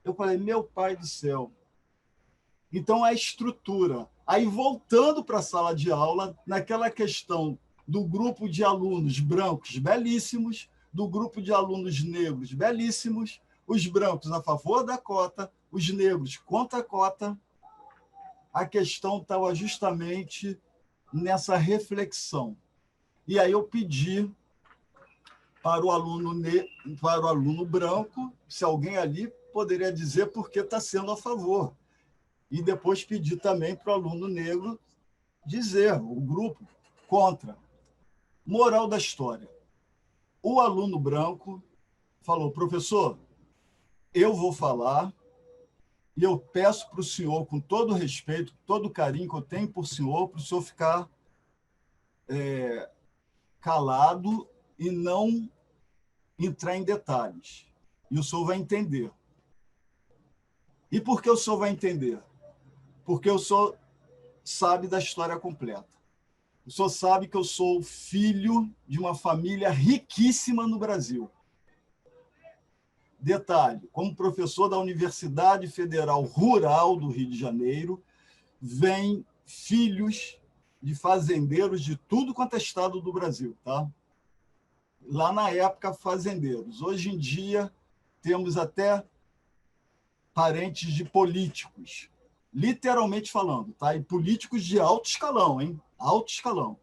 Speaker 2: Eu falei, meu pai do céu. Então, a estrutura. Aí, voltando para a sala de aula, naquela questão do grupo de alunos brancos belíssimos, do grupo de alunos negros belíssimos, os brancos a favor da cota, os negros contra a cota, a questão estava justamente nessa reflexão. E aí eu pedi para o aluno branco, se alguém ali poderia dizer por que está sendo a favor. E depois pedi também para o aluno negro dizer, o grupo, contra. Moral da história. O aluno branco falou, professor, eu vou falar e eu peço para o senhor, com todo o respeito, todo o carinho que eu tenho por senhor, para o senhor ficar calado e não entrar em detalhes. E o senhor vai entender. E por que o senhor vai entender? Porque o senhor sabe da história completa. O senhor sabe que eu sou filho de uma família riquíssima no Brasil. Detalhe, como professor da Universidade Federal Rural do Rio de Janeiro, vêm filhos de fazendeiros de tudo quanto é estado do Brasil, tá? Lá na época, fazendeiros. Hoje em dia, temos até parentes de políticos, literalmente falando, tá? E políticos de alto escalão, hein? Alto escalão.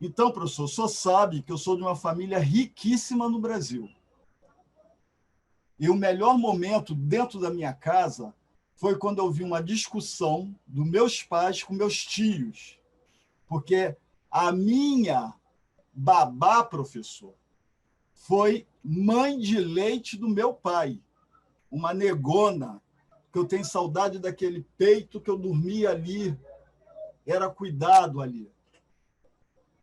Speaker 2: Então, professor, o senhor sabe que eu sou de uma família riquíssima no Brasil. E o melhor momento dentro da minha casa foi quando eu vi uma discussão dos meus pais com meus tios. Porque a minha babá, professor, foi mãe de leite do meu pai. Uma negona, que eu tenho saudade daquele peito que eu dormia ali, era cuidado ali.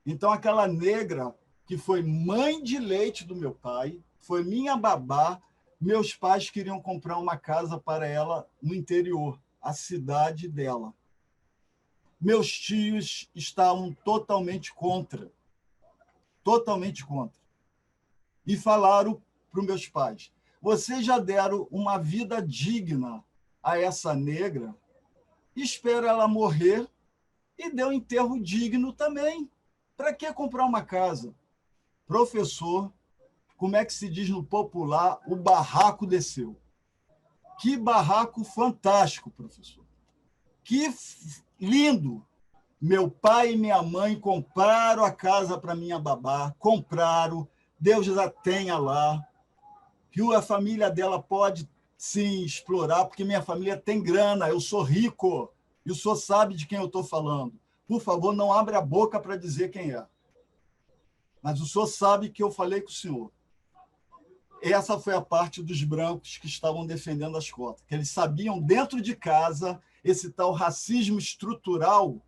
Speaker 2: Então, aquela negra que foi mãe de leite do meu pai, foi minha babá, meus pais queriam comprar uma casa para ela no interior, a cidade dela. Meus tios estavam totalmente contra. Totalmente contra. E falaram para os meus pais, vocês já deram uma vida digna a essa negra, espera ela morrer e dê um enterro digno também. Para que comprar uma casa? Professor, como é que se diz no popular, o barraco desceu. Que barraco fantástico, professor. Que lindo. Meu pai e minha mãe compraram a casa para minha babá, compraram, Deus já tenha lá, que a família dela pode, sim, explorar, porque minha família tem grana, eu sou rico, e o senhor sabe de quem eu estou falando. Por favor, não abra a boca para dizer quem é. Mas o senhor sabe que eu falei com o senhor. Essa foi a parte dos brancos que estavam defendendo as cotas, que eles sabiam dentro de casa esse tal racismo estrutural,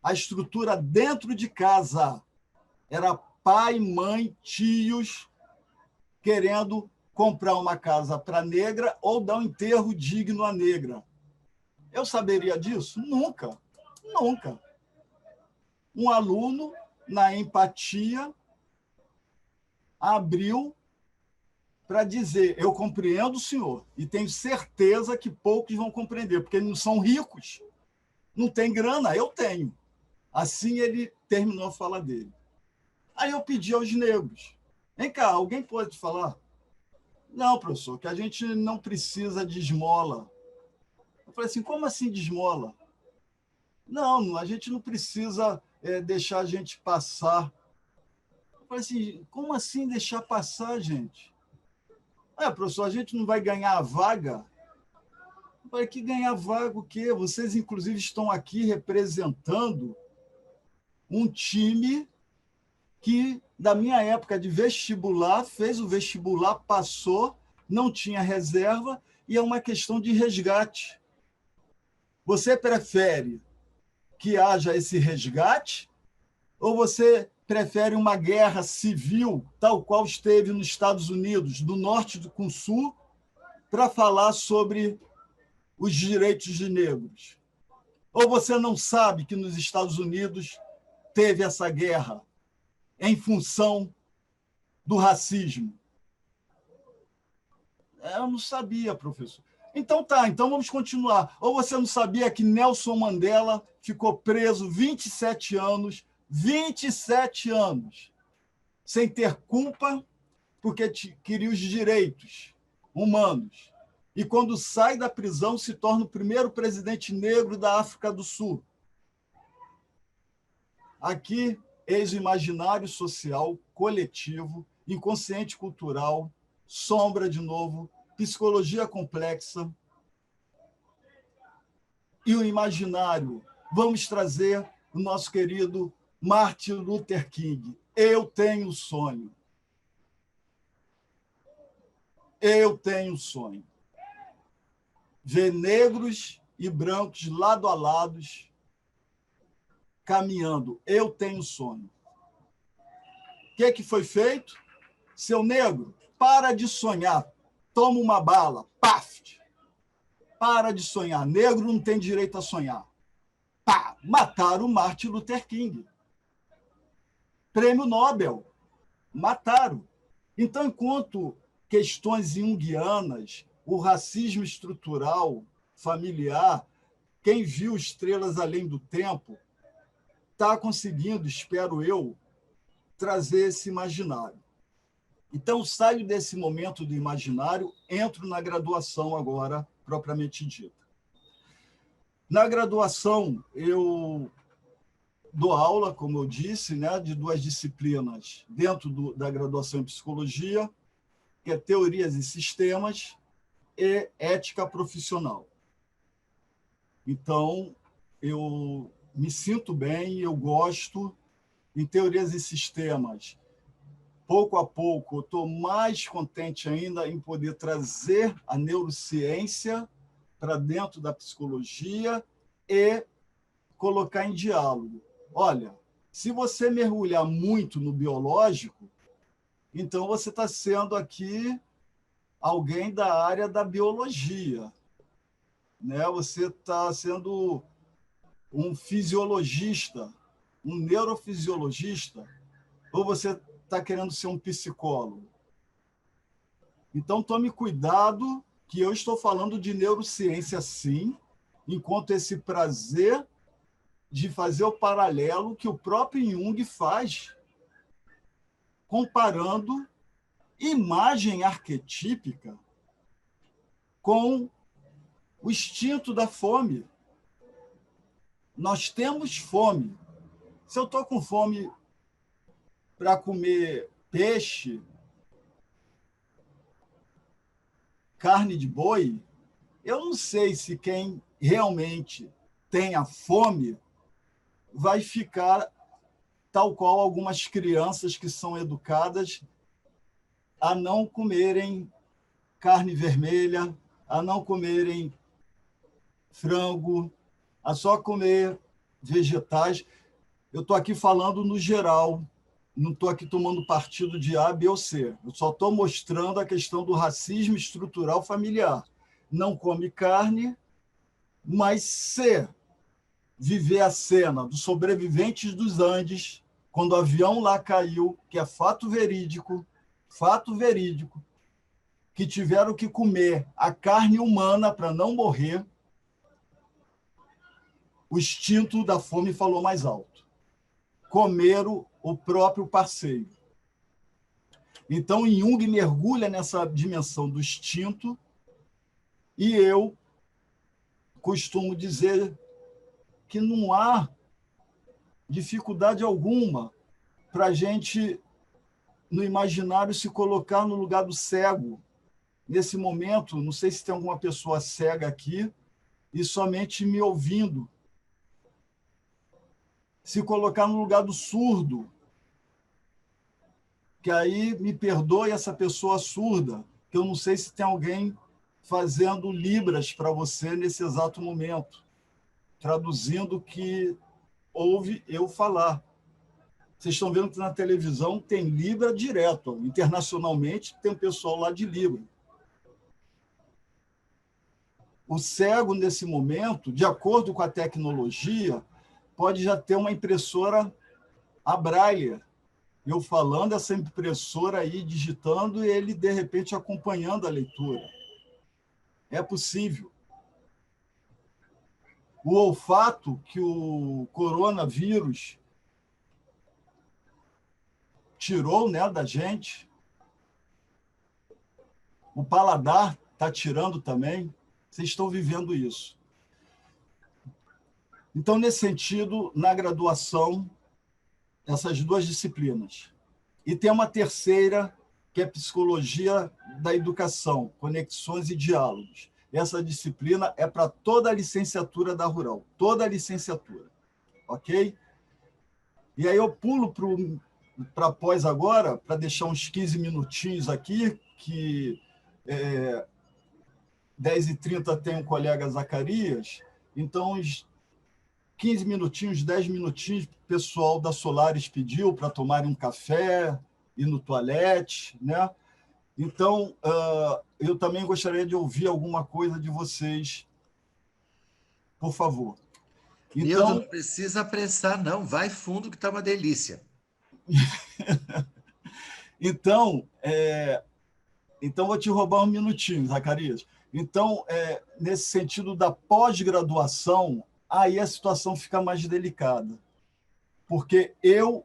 Speaker 2: a estrutura dentro de casa era pai, mãe, tios querendo comprar uma casa para a negra ou dar um enterro digno à negra. Eu saberia disso? Nunca, nunca. Um aluno, na empatia, abriu para dizer, eu compreendo o senhor, e tenho certeza que poucos vão compreender, porque eles não são ricos, não tem grana, eu tenho. Assim ele terminou a fala dele. Aí eu pedi aos negros, vem cá, alguém pode falar? Não, professor, que a gente não precisa de esmola. falei assim, como assim de esmola? Não, a gente não precisa deixar a gente passar. Eu falei assim, como assim deixar passar, gente? Professor, a gente não vai ganhar a vaga? Eu falei, que ganhar vaga o quê? Vocês, inclusive, estão aqui representando um time que, da minha época de vestibular, fez o vestibular, passou, não tinha reserva, e é uma questão de resgate. Você prefere que haja esse resgate ou você prefere uma guerra civil, tal qual esteve nos Estados Unidos, do norte com o sul, para falar sobre os direitos de negros? Ou você não sabe que nos Estados Unidos teve essa guerra em função do racismo? Eu não sabia, professor. Então tá, então vamos continuar. Ou você não sabia que Nelson Mandela ficou preso 27 anos, sem ter culpa, porque queria os direitos humanos. E quando sai da prisão, se torna o primeiro presidente negro da África do Sul. Aqui, eis o imaginário social, coletivo, inconsciente cultural, sombra de novo, psicologia complexa e o imaginário. Vamos trazer o nosso querido Martin Luther King. Eu tenho sonho. Eu tenho sonho. Ver negros e brancos lado a lado, caminhando. Eu tenho sonho. O que foi feito? Seu negro, para de sonhar. Toma uma bala. Paf! Para de sonhar. Negro não tem direito a sonhar. Pá! Mataram o Martin Luther King. Prêmio Nobel. Mataram. Então, enquanto questões junguianas, o racismo estrutural, familiar, quem viu Estrelas Além do Tempo, está conseguindo, espero eu, trazer esse imaginário. Então, saio desse momento do imaginário, entro na graduação agora, propriamente dita. Na graduação, eu dou aula, como eu disse, né, de 2 disciplinas dentro da graduação em psicologia, que é teorias e sistemas e ética profissional. Então, eu me sinto bem, eu gosto. Em teorias e sistemas, pouco a pouco, eu estou mais contente ainda em poder trazer a neurociência para dentro da psicologia e colocar em diálogo. Olha, se você mergulhar muito no biológico, então você está sendo aqui alguém da área da biologia, né? Você está sendo um fisiologista, um neurofisiologista, ou você está querendo ser um psicólogo? Então, tome cuidado, que eu estou falando de neurociência, sim, enquanto esse prazer de fazer o paralelo que o próprio Jung faz, comparando imagem arquetípica com o instinto da fome. Nós temos fome. Se eu estou com fome para comer peixe, carne de boi, eu não sei se quem realmente tem a fome vai ficar tal qual algumas crianças que são educadas a não comerem carne vermelha, a não comerem frango, a só comer vegetais. Eu estou aqui falando no geral, não estou aqui tomando partido de A, B ou C. Eu só estou mostrando a questão do racismo estrutural familiar. Não come carne, mas se viver a cena dos sobreviventes dos Andes, quando o avião lá caiu, que é fato verídico, que tiveram que comer a carne humana para não morrer, o instinto da fome falou mais alto. Comeram o próprio parceiro. Então, Jung mergulha nessa dimensão do instinto e eu, costumo dizer que não há dificuldade alguma para a gente, no imaginário, se colocar no lugar do cego. Nesse momento, não sei se tem alguma pessoa cega aqui e somente me ouvindo. Se colocar no lugar do surdo, que aí me perdoe essa pessoa surda, que eu não sei se tem alguém fazendo libras para você nesse exato momento, traduzindo o que ouve eu falar. Vocês estão vendo que na televisão tem Libra direto. Internacionalmente, tem um pessoal lá de Libra. O cego, nesse momento, de acordo com a tecnologia, pode já ter uma impressora a braille. Eu falando, essa impressora aí digitando e ele, de repente, acompanhando a leitura. É possível. O olfato que o coronavírus tirou, né, da gente, o paladar está tirando também. Vocês estão vivendo isso. Então, nesse sentido, na graduação, essas duas disciplinas. E tem uma terceira, que é Psicologia da Educação, Conexões e Diálogos. Essa disciplina é para toda a licenciatura da Rural, toda a licenciatura, ok? E aí eu pulo para pós agora, para deixar uns 15 minutinhos aqui, que 10h30 tem o colega Zacarias, então uns 15 minutinhos, 10 minutinhos, o pessoal da Solaris pediu para tomarem um café, ir no toalete, né? Então, eu também gostaria de ouvir alguma coisa de vocês, por favor.
Speaker 3: Nildo, não precisa apressar, não. Vai fundo que está uma delícia.
Speaker 2: Então, vou te roubar um minutinho, Zacarias. Então, nesse sentido da pós-graduação, aí a situação fica mais delicada, porque eu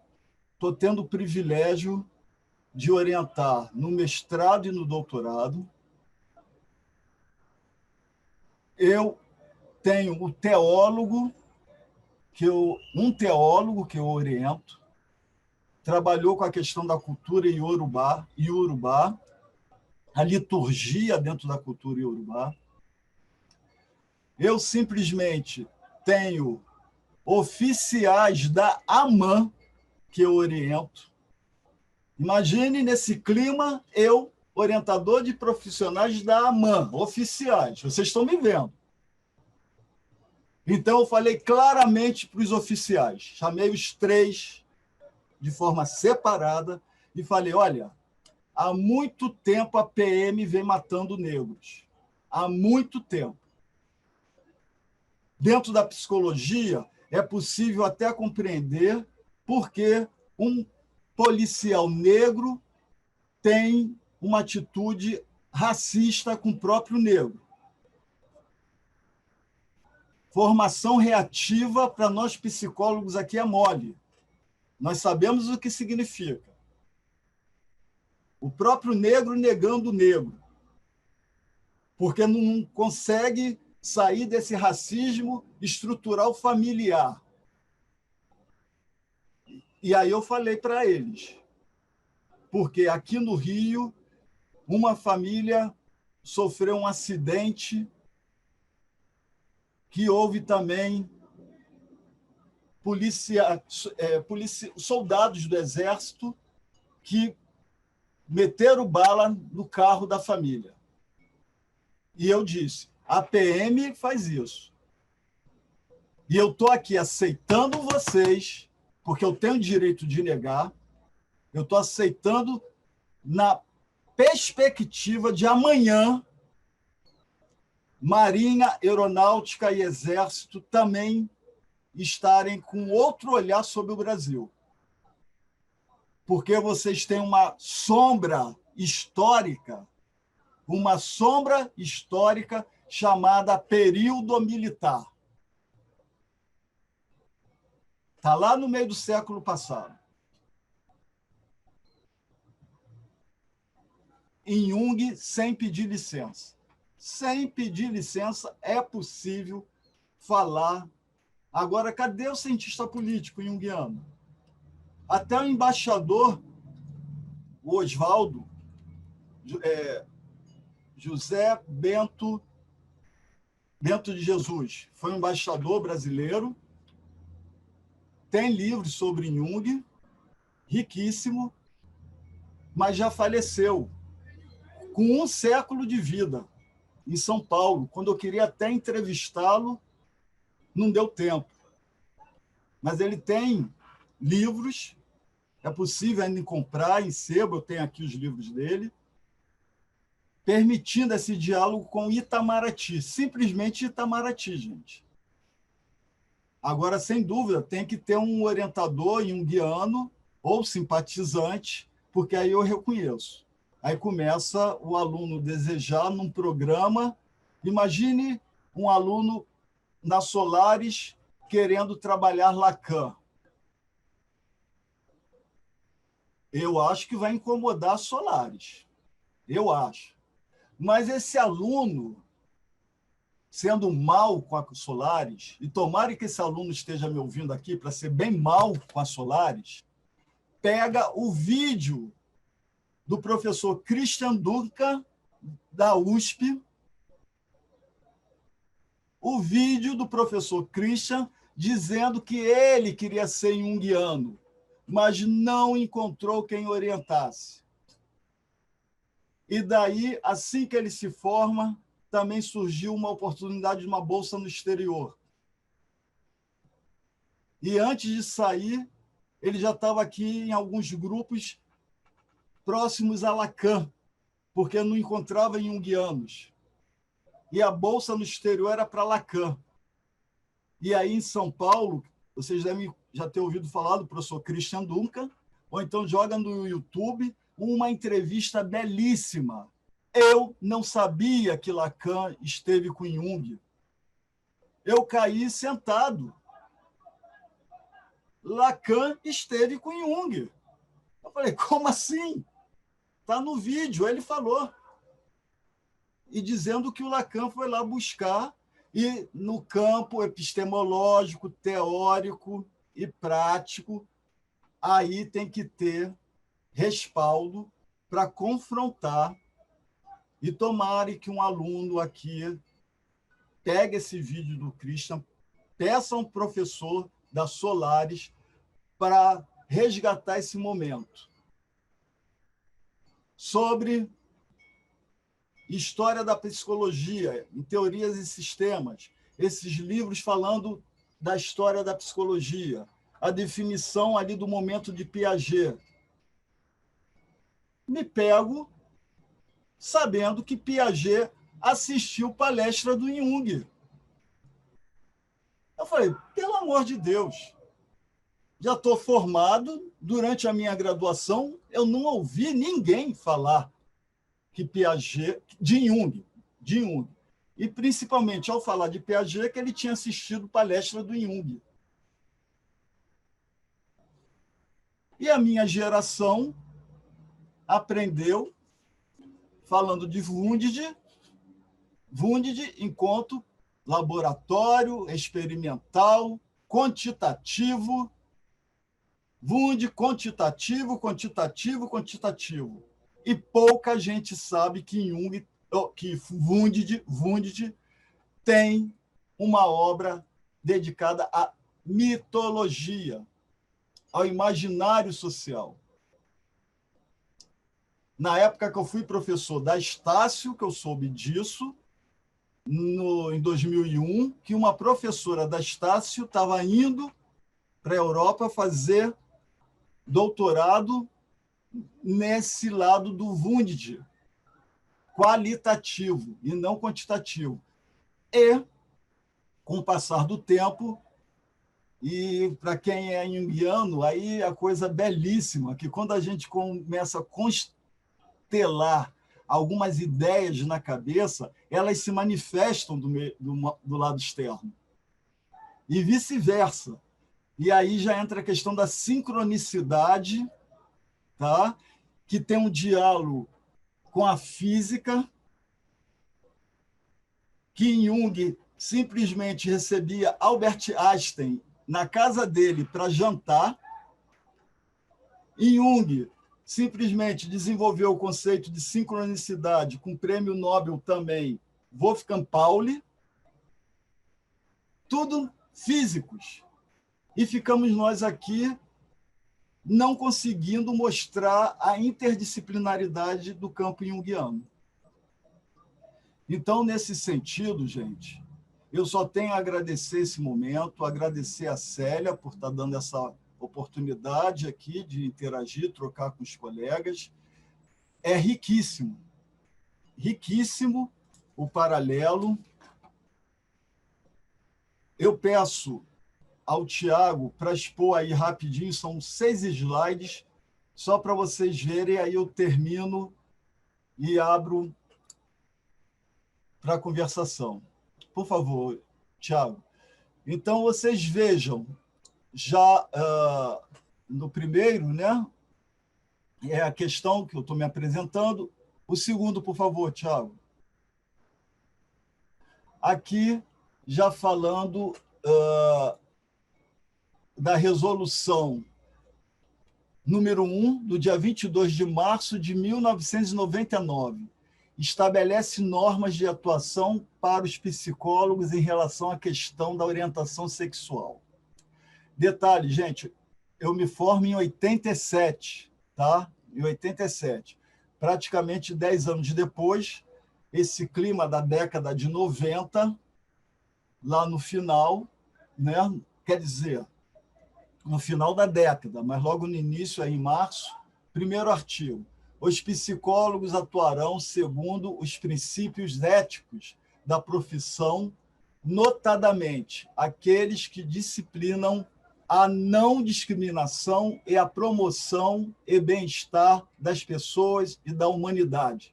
Speaker 2: estou tendo o privilégio de orientar no mestrado e no doutorado. Eu tenho um teólogo que eu oriento, trabalhou com a questão da cultura iorubá, a liturgia dentro da cultura iorubá. Eu simplesmente tenho oficiais da AMAN que eu oriento. Imagine nesse clima, eu, orientador de profissionais da AMAN, oficiais. Vocês estão me vendo. Então, eu falei claramente para os oficiais, chamei os 3 de forma separada e falei, olha, há muito tempo a PM vem matando negros. Há muito tempo. Dentro da psicologia, é possível até compreender por que um policial negro tem uma atitude racista com o próprio negro. Formação reativa, para nós psicólogos aqui, é mole. Nós sabemos o que significa. O próprio negro negando o negro, porque não consegue sair desse racismo estrutural familiar. E aí eu falei para eles, porque aqui no Rio, uma família sofreu um acidente que houve também soldados do Exército que meteram bala no carro da família. E eu disse, a PM faz isso. E eu estou aqui aceitando vocês, porque eu tenho o direito de negar, eu estou aceitando na perspectiva de amanhã, Marinha, Aeronáutica e Exército também estarem com outro olhar sobre o Brasil. Porque vocês têm uma sombra histórica chamada período militar. Está lá no meio do século passado. Em Jung, sem pedir licença. Sem pedir licença, é possível falar. Agora, cadê o cientista político junguiano? Até o embaixador, o Oswaldo, José Bento de Jesus, foi um embaixador brasileiro, tem livros sobre Jung, riquíssimo, mas já faleceu, com 1 século de vida, em São Paulo. Quando eu queria até entrevistá-lo, não deu tempo. Mas ele tem livros, é possível ainda comprar em sebo, eu tenho aqui os livros dele, permitindo esse diálogo com Itamaraty, simplesmente Itamaraty, gente. Agora, sem dúvida, tem que ter um orientador junguiano ou simpatizante, porque aí eu reconheço. Aí começa o aluno desejar num programa. Imagine um aluno na Solaris querendo trabalhar Lacan. Eu acho que vai incomodar a Solaris. Eu acho. Mas esse aluno, sendo mal com a Solaris, e tomara que esse aluno esteja me ouvindo aqui para ser bem mal com a Solaris, pega o vídeo do professor Christian Duncan, da USP, o vídeo do professor Christian dizendo que ele queria ser junguiano, mas não encontrou quem orientasse. E daí, assim que ele se forma, também surgiu uma oportunidade de uma bolsa no exterior. E antes de sair, ele já estava aqui em alguns grupos próximos a Lacan, porque não encontrava junguianos. E a bolsa no exterior era para Lacan. E aí, em São Paulo, vocês devem já ter ouvido falar do professor Christian Duncan, ou então joga no YouTube uma entrevista belíssima. Eu não sabia que Lacan esteve com Jung. Eu caí sentado. Lacan esteve com Jung. Eu falei, como assim? Está no vídeo, ele falou. E dizendo que o Lacan foi lá buscar, e no campo epistemológico, teórico e prático, aí tem que ter respaldo para confrontar. E tomara que um aluno aqui pegue esse vídeo do Christian, peça a um professor da Solaris para resgatar esse momento. Sobre história da psicologia, em teorias e sistemas, esses livros falando da história da psicologia, a definição ali do momento de Piaget. Me pego sabendo que Piaget assistiu palestra do Jung. Eu falei, pelo amor de Deus, já estou formado, durante a minha graduação, eu não ouvi ninguém falar que Piaget, de Jung. E, principalmente, ao falar de Piaget, que ele tinha assistido palestra do Jung. E a minha geração aprendeu falando de Wundt enquanto laboratório experimental, quantitativo, Wundt quantitativo. E pouca gente sabe que Wundt tem uma obra dedicada à mitologia, ao imaginário social. Na época que eu fui professor da Estácio, que eu soube disso, em 2001, que uma professora da Estácio estava indo para a Europa fazer doutorado nesse lado do Wundt, qualitativo e não quantitativo. E, com o passar do tempo, e para quem é junguiano, aí a coisa belíssima, que quando a gente começa a constelar algumas ideias na cabeça, elas se manifestam do lado externo. E vice-versa. E aí já entra a questão da sincronicidade, tá? Que tem um diálogo com a física, que em Jung simplesmente recebia Albert Einstein na casa dele para jantar. E Jung simplesmente desenvolveu o conceito de sincronicidade com o prêmio Nobel também, Wolfgang Pauli. Tudo físicos. E ficamos nós aqui não conseguindo mostrar a interdisciplinaridade do campo junguiano. Então, nesse sentido, gente, eu só tenho a agradecer esse momento, agradecer a Célia por estar dando essa oportunidade aqui de interagir, trocar com os colegas. É riquíssimo, riquíssimo o paralelo. Eu peço ao Tiago para expor aí rapidinho, são 6 slides, só para vocês verem, aí eu termino e abro para a conversação. Por favor, Tiago. Então, vocês vejam, já no primeiro, né, é a questão que eu estou me apresentando. O segundo, por favor, Tiago. Aqui, já falando da resolução número 1, do dia 22 de março de 1999, estabelece normas de atuação para os psicólogos em relação à questão da orientação sexual. Detalhe, gente, eu me formo em 87, tá? Em 87. Praticamente 10 anos depois, esse clima da década de 90, lá no final, né? Quer dizer, no final da década, mas logo no início, aí em março, primeiro artigo. Os psicólogos atuarão segundo os princípios éticos da profissão, notadamente aqueles que disciplinam a não discriminação e a promoção e bem-estar das pessoas e da humanidade.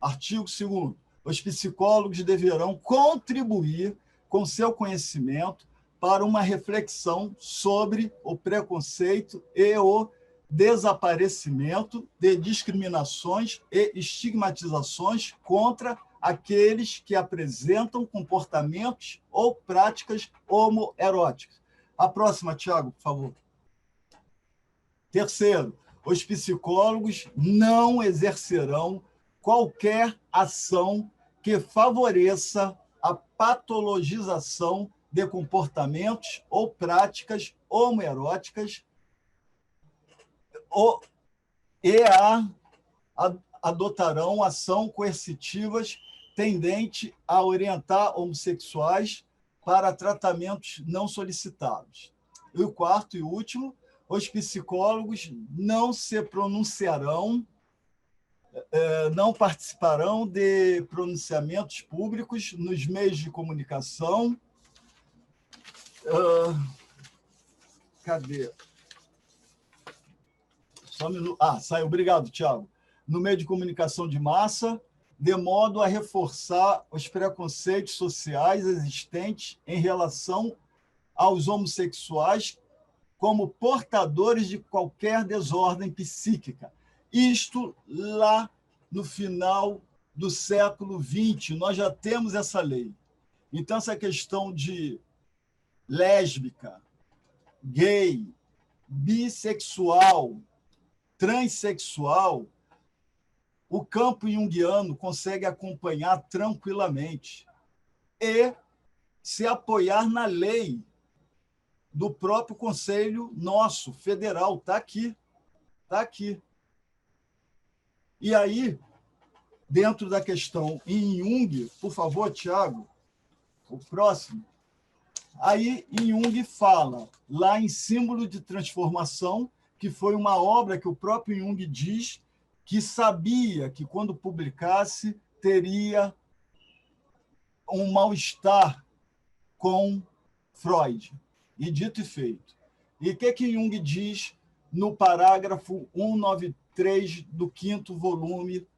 Speaker 2: Artigo 2º. Os psicólogos deverão contribuir com seu conhecimento para uma reflexão sobre o preconceito e o desaparecimento de discriminações e estigmatizações contra aqueles que apresentam comportamentos ou práticas homoeróticas. A próxima, Tiago, por favor. Terceiro, os psicólogos não exercerão qualquer ação que favoreça a patologização de comportamentos ou práticas homoeróticas adotarão ação coercitivas tendente a orientar homossexuais para tratamentos não solicitados. E o quarto e último, os psicólogos não se pronunciarão, não participarão de pronunciamentos públicos nos meios de comunicação. Cadê? Só um minuto. Saiu. Obrigado, Tiago. No meio de comunicação de massa, de modo a reforçar os preconceitos sociais existentes em relação aos homossexuais como portadores de qualquer desordem psíquica. Isto lá no final do século XX, nós já temos essa lei. Então, essa questão de lésbica, gay, bissexual, transexual, o campo junguiano consegue acompanhar tranquilamente e se apoiar na lei do próprio Conselho nosso, federal. Está aqui. Está aqui. E aí, dentro da questão em Jung, por favor, Tiago, o próximo. Aí, Jung fala, lá em Símbolo de Transformação, que foi uma obra que o próprio Jung diz que sabia que, quando publicasse, teria um mal-estar com Freud. E dito e feito. E o que Jung diz no parágrafo 193 do 5º volume?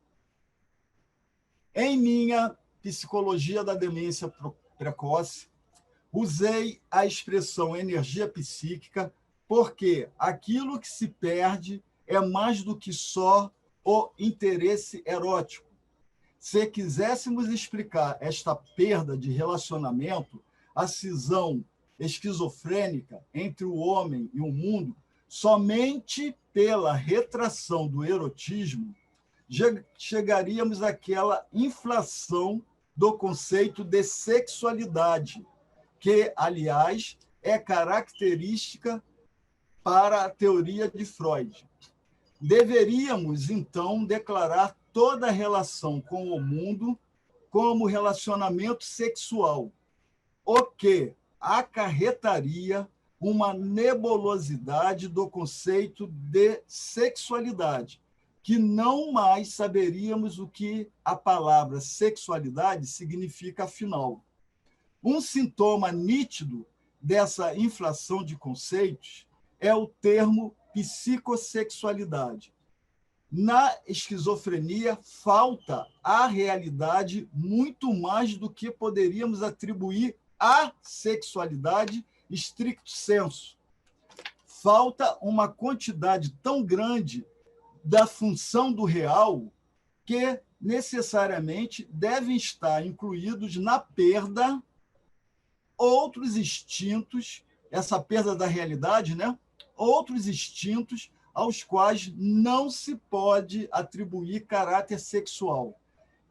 Speaker 2: Em minha Psicologia da Demência Precoce, usei a expressão energia psíquica porque aquilo que se perde é mais do que só o interesse erótico. Se quiséssemos explicar esta perda de relacionamento, a cisão esquizofrênica entre o homem e o mundo, somente pela retração do erotismo, chegaríamos àquela inflação do conceito de sexualidade, que, aliás, é característica para a teoria de Freud. Deveríamos, então, declarar toda a relação com o mundo como relacionamento sexual, o que acarretaria uma nebulosidade do conceito de sexualidade, que não mais saberíamos o que a palavra sexualidade significa afinal. Um sintoma nítido dessa inflação de conceitos é o termo psicossexualidade. Na esquizofrenia, falta à realidade muito mais do que poderíamos atribuir à sexualidade stricto sensu. Falta uma quantidade tão grande da função do real que necessariamente devem estar incluídos na perda outros instintos, essa perda da realidade, né? Outros instintos aos quais não se pode atribuir caráter sexual.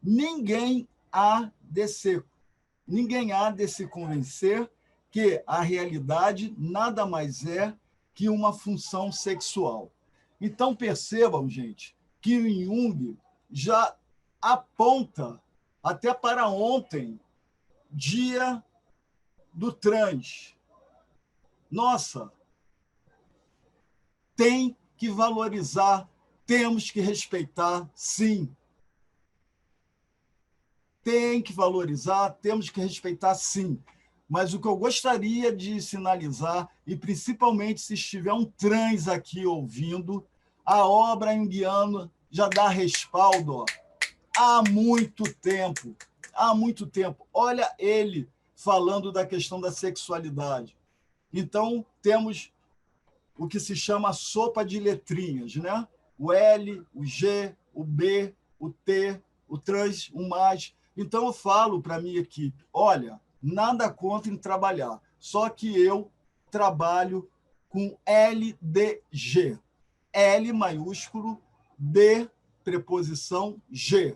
Speaker 2: Ninguém há de se convencer que a realidade nada mais é que uma função sexual. Então, percebam, gente, que o Jung já aponta até para ontem, dia do trans. Nossa, tem que valorizar, temos que respeitar, sim. Tem que valorizar, temos que respeitar, sim. Mas o que eu gostaria de sinalizar, e principalmente se estiver um trans aqui ouvindo, a obra junguiana já dá respaldo, ó, há muito tempo. Há muito tempo. Olha ele falando da questão da sexualidade. Então, temos o que se chama sopa de letrinhas, né? O L, o G, o B, o T, o trans, o mais. Então, eu falo para a minha equipe, olha, nada contra em trabalhar, só que eu trabalho com LDG. L maiúsculo, D, preposição, G.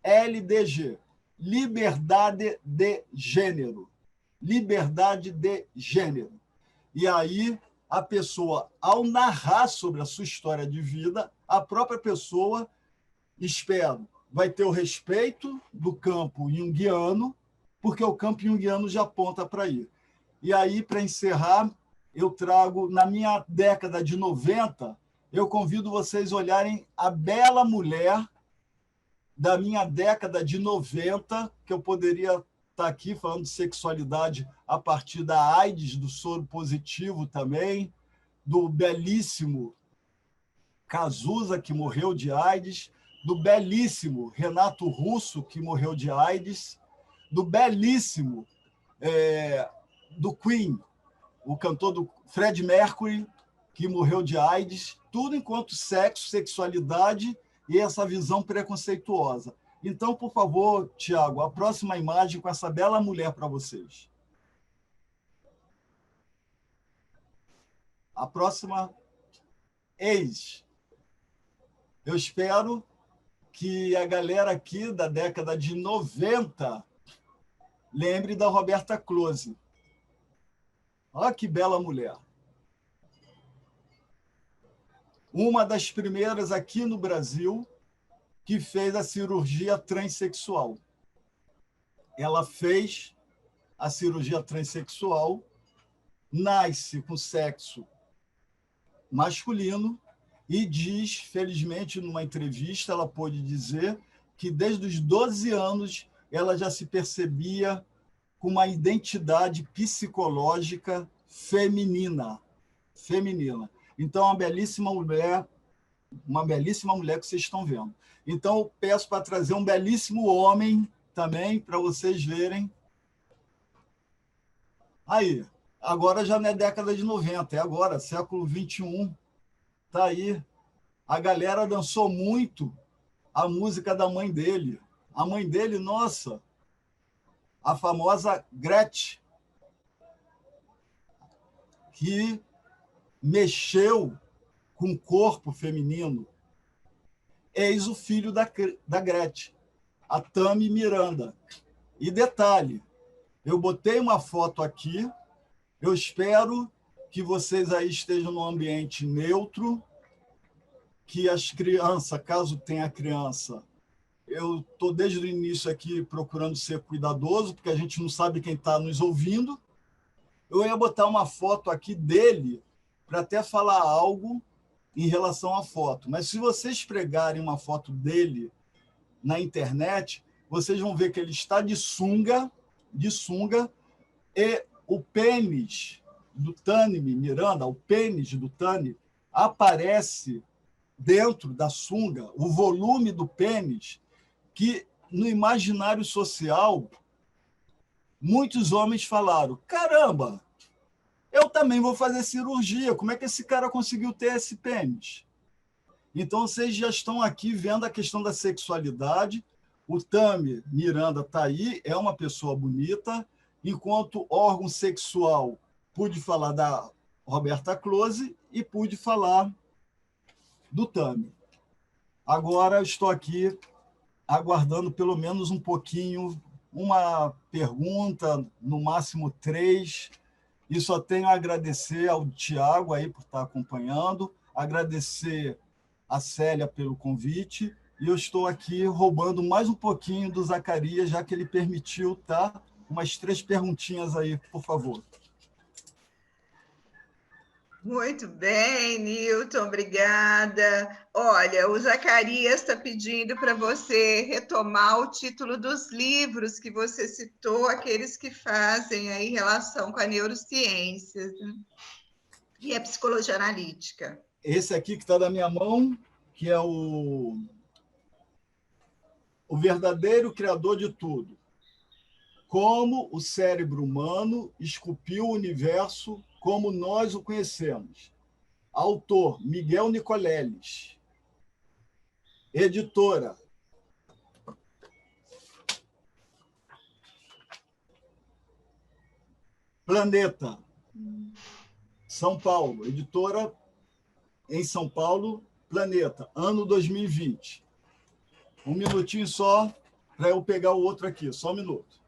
Speaker 2: LDG, liberdade de gênero. Liberdade de gênero. E aí, a pessoa, ao narrar sobre a sua história de vida, a própria pessoa, espero, vai ter o respeito do campo junguiano, porque o campo junguiano já aponta para aí. E aí, para encerrar, eu trago, na minha década de 90, eu convido vocês a olharem a bela mulher da minha década de 90, que eu poderia estar aqui falando de sexualidade a partir da AIDS, do soro positivo também, do belíssimo Cazuza, que morreu de AIDS, do belíssimo Renato Russo, que morreu de AIDS, do belíssimo do Queen, o cantor do Fred Mercury, que morreu de AIDS, tudo enquanto sexo, sexualidade e essa visão preconceituosa. Então, por favor, Tiago, a próxima imagem com essa bela mulher para vocês. A próxima, ex. Eu espero que a galera aqui da década de 90 lembre da Roberta Close. Olha que bela mulher. Uma das primeiras aqui no Brasil que fez a cirurgia transexual. Ela fez a cirurgia transexual, nasce com sexo masculino e diz, felizmente, numa entrevista, ela pôde dizer que desde os 12 anos ela já se percebia com uma identidade psicológica feminina. Então, uma belíssima mulher que vocês estão vendo. Então, eu peço para trazer um belíssimo homem também, para vocês verem. Aí, agora já não é década de 90, é agora, século 21. Está aí. A galera dançou muito a música da mãe dele, A mãe dele, nossa, a famosa Gretchen, que mexeu com o corpo feminino. Eis o filho da Gretchen, a Tami Miranda. E detalhe, eu botei uma foto aqui, eu espero que vocês aí estejam num ambiente neutro, que as crianças, caso tenha criança, eu estou desde o início aqui procurando ser cuidadoso, porque a gente não sabe quem está nos ouvindo. Eu ia botar uma foto aqui dele para até falar algo em relação à foto. Mas se vocês pregarem uma foto dele na internet, vocês vão ver que ele está de sunga, e o pênis do Tami Miranda, o pênis do Tami, aparece dentro da sunga, o volume do pênis, que no imaginário social, muitos homens falaram, caramba, eu também vou fazer cirurgia, como é que esse cara conseguiu ter esse pênis? Então, vocês já estão aqui vendo a questão da sexualidade. O Tami Miranda está aí, é uma pessoa bonita, enquanto órgão sexual, pude falar da Roberta Close e pude falar do Tami. Agora estou aqui aguardando pelo menos um pouquinho, uma pergunta, no máximo 3, e só tenho a agradecer ao Tiago aí por estar acompanhando, agradecer a Célia pelo convite, e eu estou aqui roubando mais um pouquinho do Zacarias, já que ele permitiu, tá? Umas 3 perguntinhas aí, por favor.
Speaker 1: Muito bem, Newton, obrigada. Olha, o Zacarias está pedindo para você retomar o título dos livros que você citou, aqueles que fazem aí relação com a neurociência, né? E a psicologia analítica.
Speaker 2: Esse aqui que está na minha mão, que é o verdadeiro criador de tudo. Como o cérebro humano esculpiu o universo como nós o conhecemos. Autor, Miguel Nicoleles. Editora, Planeta, São Paulo. Editora em São Paulo, Planeta, ano 2020. Um minutinho só para eu pegar o outro aqui, só um minuto.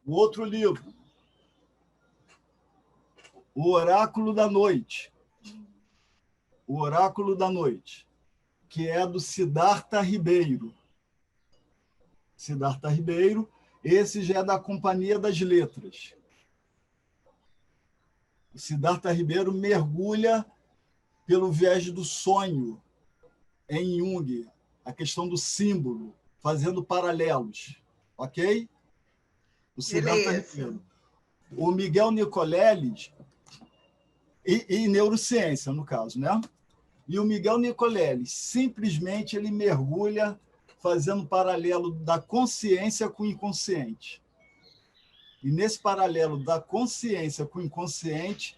Speaker 2: O outro livro, O Oráculo da Noite. O Oráculo da Noite, que é do Siddhartha Ribeiro. Siddhartha Ribeiro, esse já é da Companhia das Letras. O Siddhartha Ribeiro mergulha pelo viés do sonho em Jung, a questão do símbolo, fazendo paralelos, ok? O Siddhartha Ribeiro. O Miguel Nicoleles, e neurociência, no caso, né? E o Miguel Nicoleles, simplesmente ele mergulha fazendo paralelo da consciência com o inconsciente. E nesse paralelo da consciência com o inconsciente,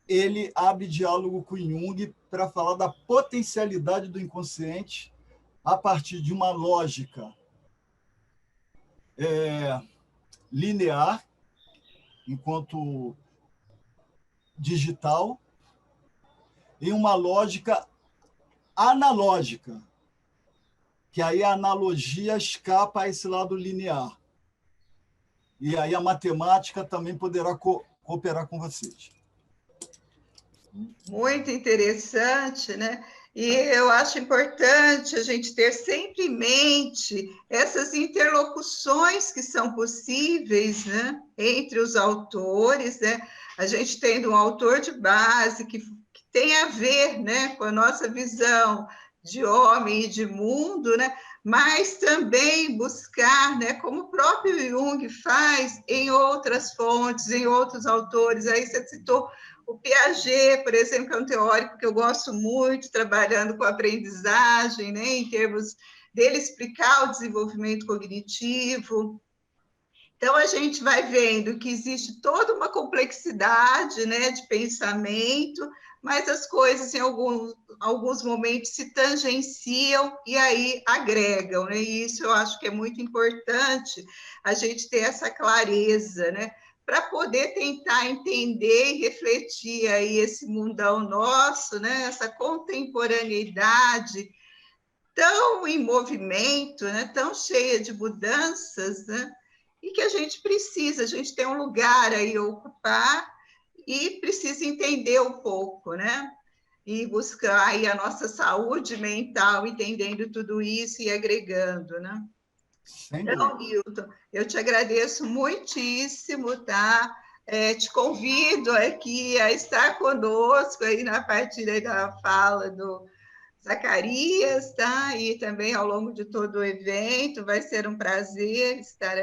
Speaker 2: ele abre diálogo com Jung para falar da potencialidade do inconsciente a partir de uma lógica linear, enquanto digital, e uma lógica analógica, que aí a analogia escapa a esse lado linear. E aí a matemática também poderá cooperar com vocês.
Speaker 1: Muito interessante, né? E eu acho importante a gente ter sempre em mente essas interlocuções que são possíveis, né, entre os autores, né? A gente tendo um autor de base que tem a ver, né, com a nossa visão de homem e de mundo, né? Mas também buscar, né, como o próprio Jung faz em outras fontes, em outros autores. Aí você citou o Piaget, por exemplo, que é um teórico que eu gosto muito, trabalhando com aprendizagem, né, em termos dele explicar o desenvolvimento cognitivo. Então, a gente vai vendo que existe toda uma complexidade, né, de pensamento, mas as coisas, em alguns momentos, se tangenciam e aí agregam, né? E isso eu acho que é muito importante, a gente ter essa clareza, né? Para poder tentar entender e refletir aí esse mundão nosso, né? Essa contemporaneidade tão em movimento, né? Tão cheia de mudanças, né? E que a gente tem um lugar aí a ocupar e precisa entender um pouco, né? E buscar aí a nossa saúde mental, entendendo tudo isso e agregando, né? Então, Newton, eu te agradeço muitíssimo, tá? Te convido aqui a estar conosco aí na partir aí da fala do Zacarias, tá? E também ao longo de todo o evento, vai ser um prazer estar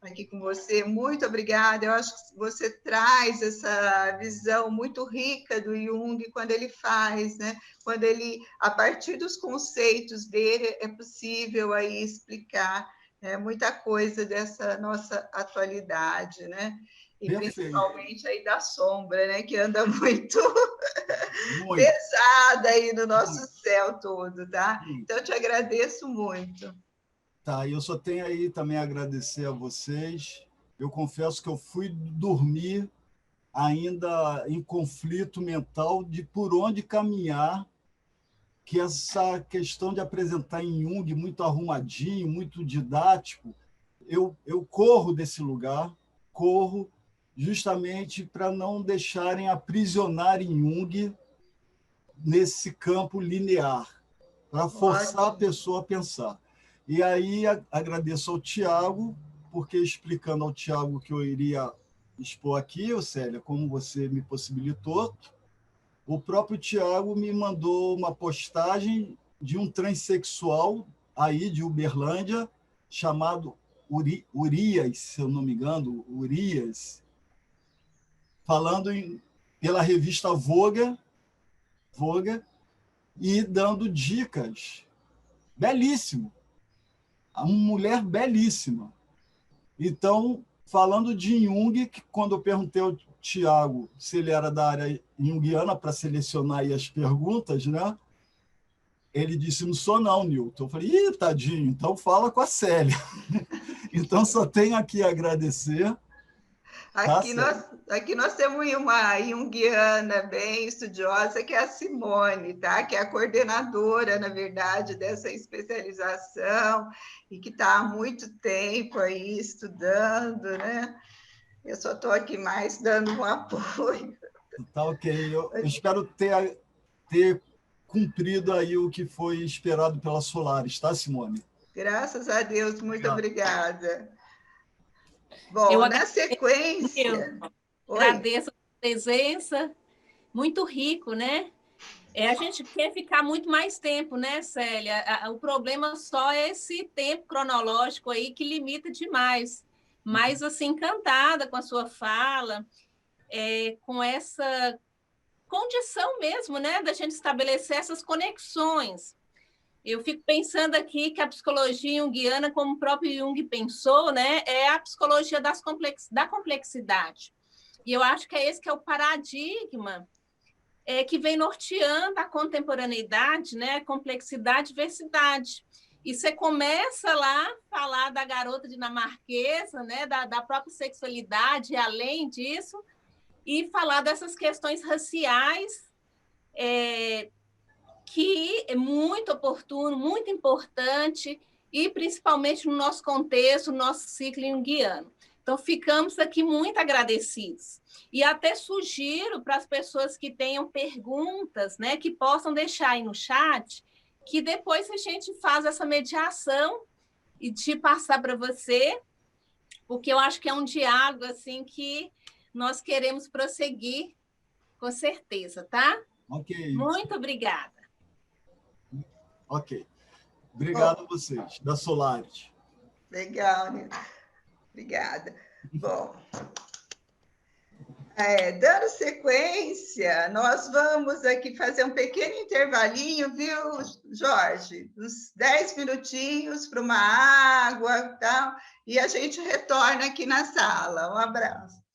Speaker 1: aqui com você. Muito obrigada. Eu acho que você traz essa visão muito rica do Jung quando ele faz, né? Quando ele, a partir dos conceitos dele, é possível aí explicar, né, muita coisa dessa nossa atualidade, né? E
Speaker 2: Perfeito.
Speaker 1: principalmente aí da sombra, né? Que anda muito
Speaker 2: Muito.
Speaker 1: pesada aí no nosso céu todo, tá? Então, eu te agradeço muito.
Speaker 2: Tá, e eu só tenho aí também a agradecer a vocês. Eu confesso que eu fui dormir ainda em conflito mental de por onde caminhar, que essa questão de apresentar em Jung muito arrumadinho, muito didático, eu corro desse lugar, corro justamente para não deixarem aprisionar em Jung nesse campo linear, para forçar a pessoa a pensar. E aí agradeço ao Tiago, porque explicando ao Tiago que eu iria expor aqui, Célia, como você me possibilitou, o próprio Tiago me mandou uma postagem de um transexual aí de Uberlândia, chamado Urias, se eu não me engano, Urias, falando pela revista Vogue e dando dicas. Belíssimo. Uma mulher belíssima. Então, falando de Jung, que quando eu perguntei ao Tiago se ele era da área junguiana para selecionar aí as perguntas, né? Ele disse, não sou não, Newton. Eu falei, ih, tadinho, então fala com a Célia. Então, só tenho aqui a agradecer.
Speaker 1: Aqui nós temos uma junguiana bem estudiosa, que é a Simone, tá? Que é a coordenadora, na verdade, dessa especialização e que está há muito tempo aí estudando, né? Eu só estou aqui mais dando um apoio.
Speaker 2: Tá ok. Eu espero ter cumprido aí o que foi esperado pela Solaris, tá, Simone?
Speaker 1: Graças a Deus, muito obrigada. Bom, na sequência...
Speaker 4: Agradeço a presença, muito rico, né? A gente quer ficar muito mais tempo, né, Célia? O problema só é esse tempo cronológico aí que limita demais. Mas, assim, encantada com a sua fala, com essa condição mesmo, né, da gente estabelecer essas conexões. Eu fico pensando aqui que a psicologia junguiana, como o próprio Jung pensou, né, é a psicologia da complexidade. E eu acho que é esse que é o paradigma que vem norteando a contemporaneidade, né, complexidade e diversidade. E você começa lá a falar da garota dinamarquesa, né, da própria sexualidade, e além disso, e falar dessas questões raciais, que é muito oportuno, muito importante, e principalmente no nosso contexto, no nosso ciclo junguiano. Então, ficamos aqui muito agradecidos. E até sugiro para as pessoas que tenham perguntas, né, que possam deixar aí no chat, que depois a gente faz essa mediação e te passar para você, porque eu acho que é um diálogo assim que nós queremos prosseguir com certeza, tá?
Speaker 2: Ok.
Speaker 4: Muito obrigada.
Speaker 2: Ok. Obrigado a vocês, da Solaris.
Speaker 1: Legal, né? Obrigada. Bom, Dando sequência, nós vamos aqui fazer um pequeno intervalinho, viu, Jorge? Uns 10 minutinhos para uma água e tal, e a gente retorna aqui na sala. Um abraço.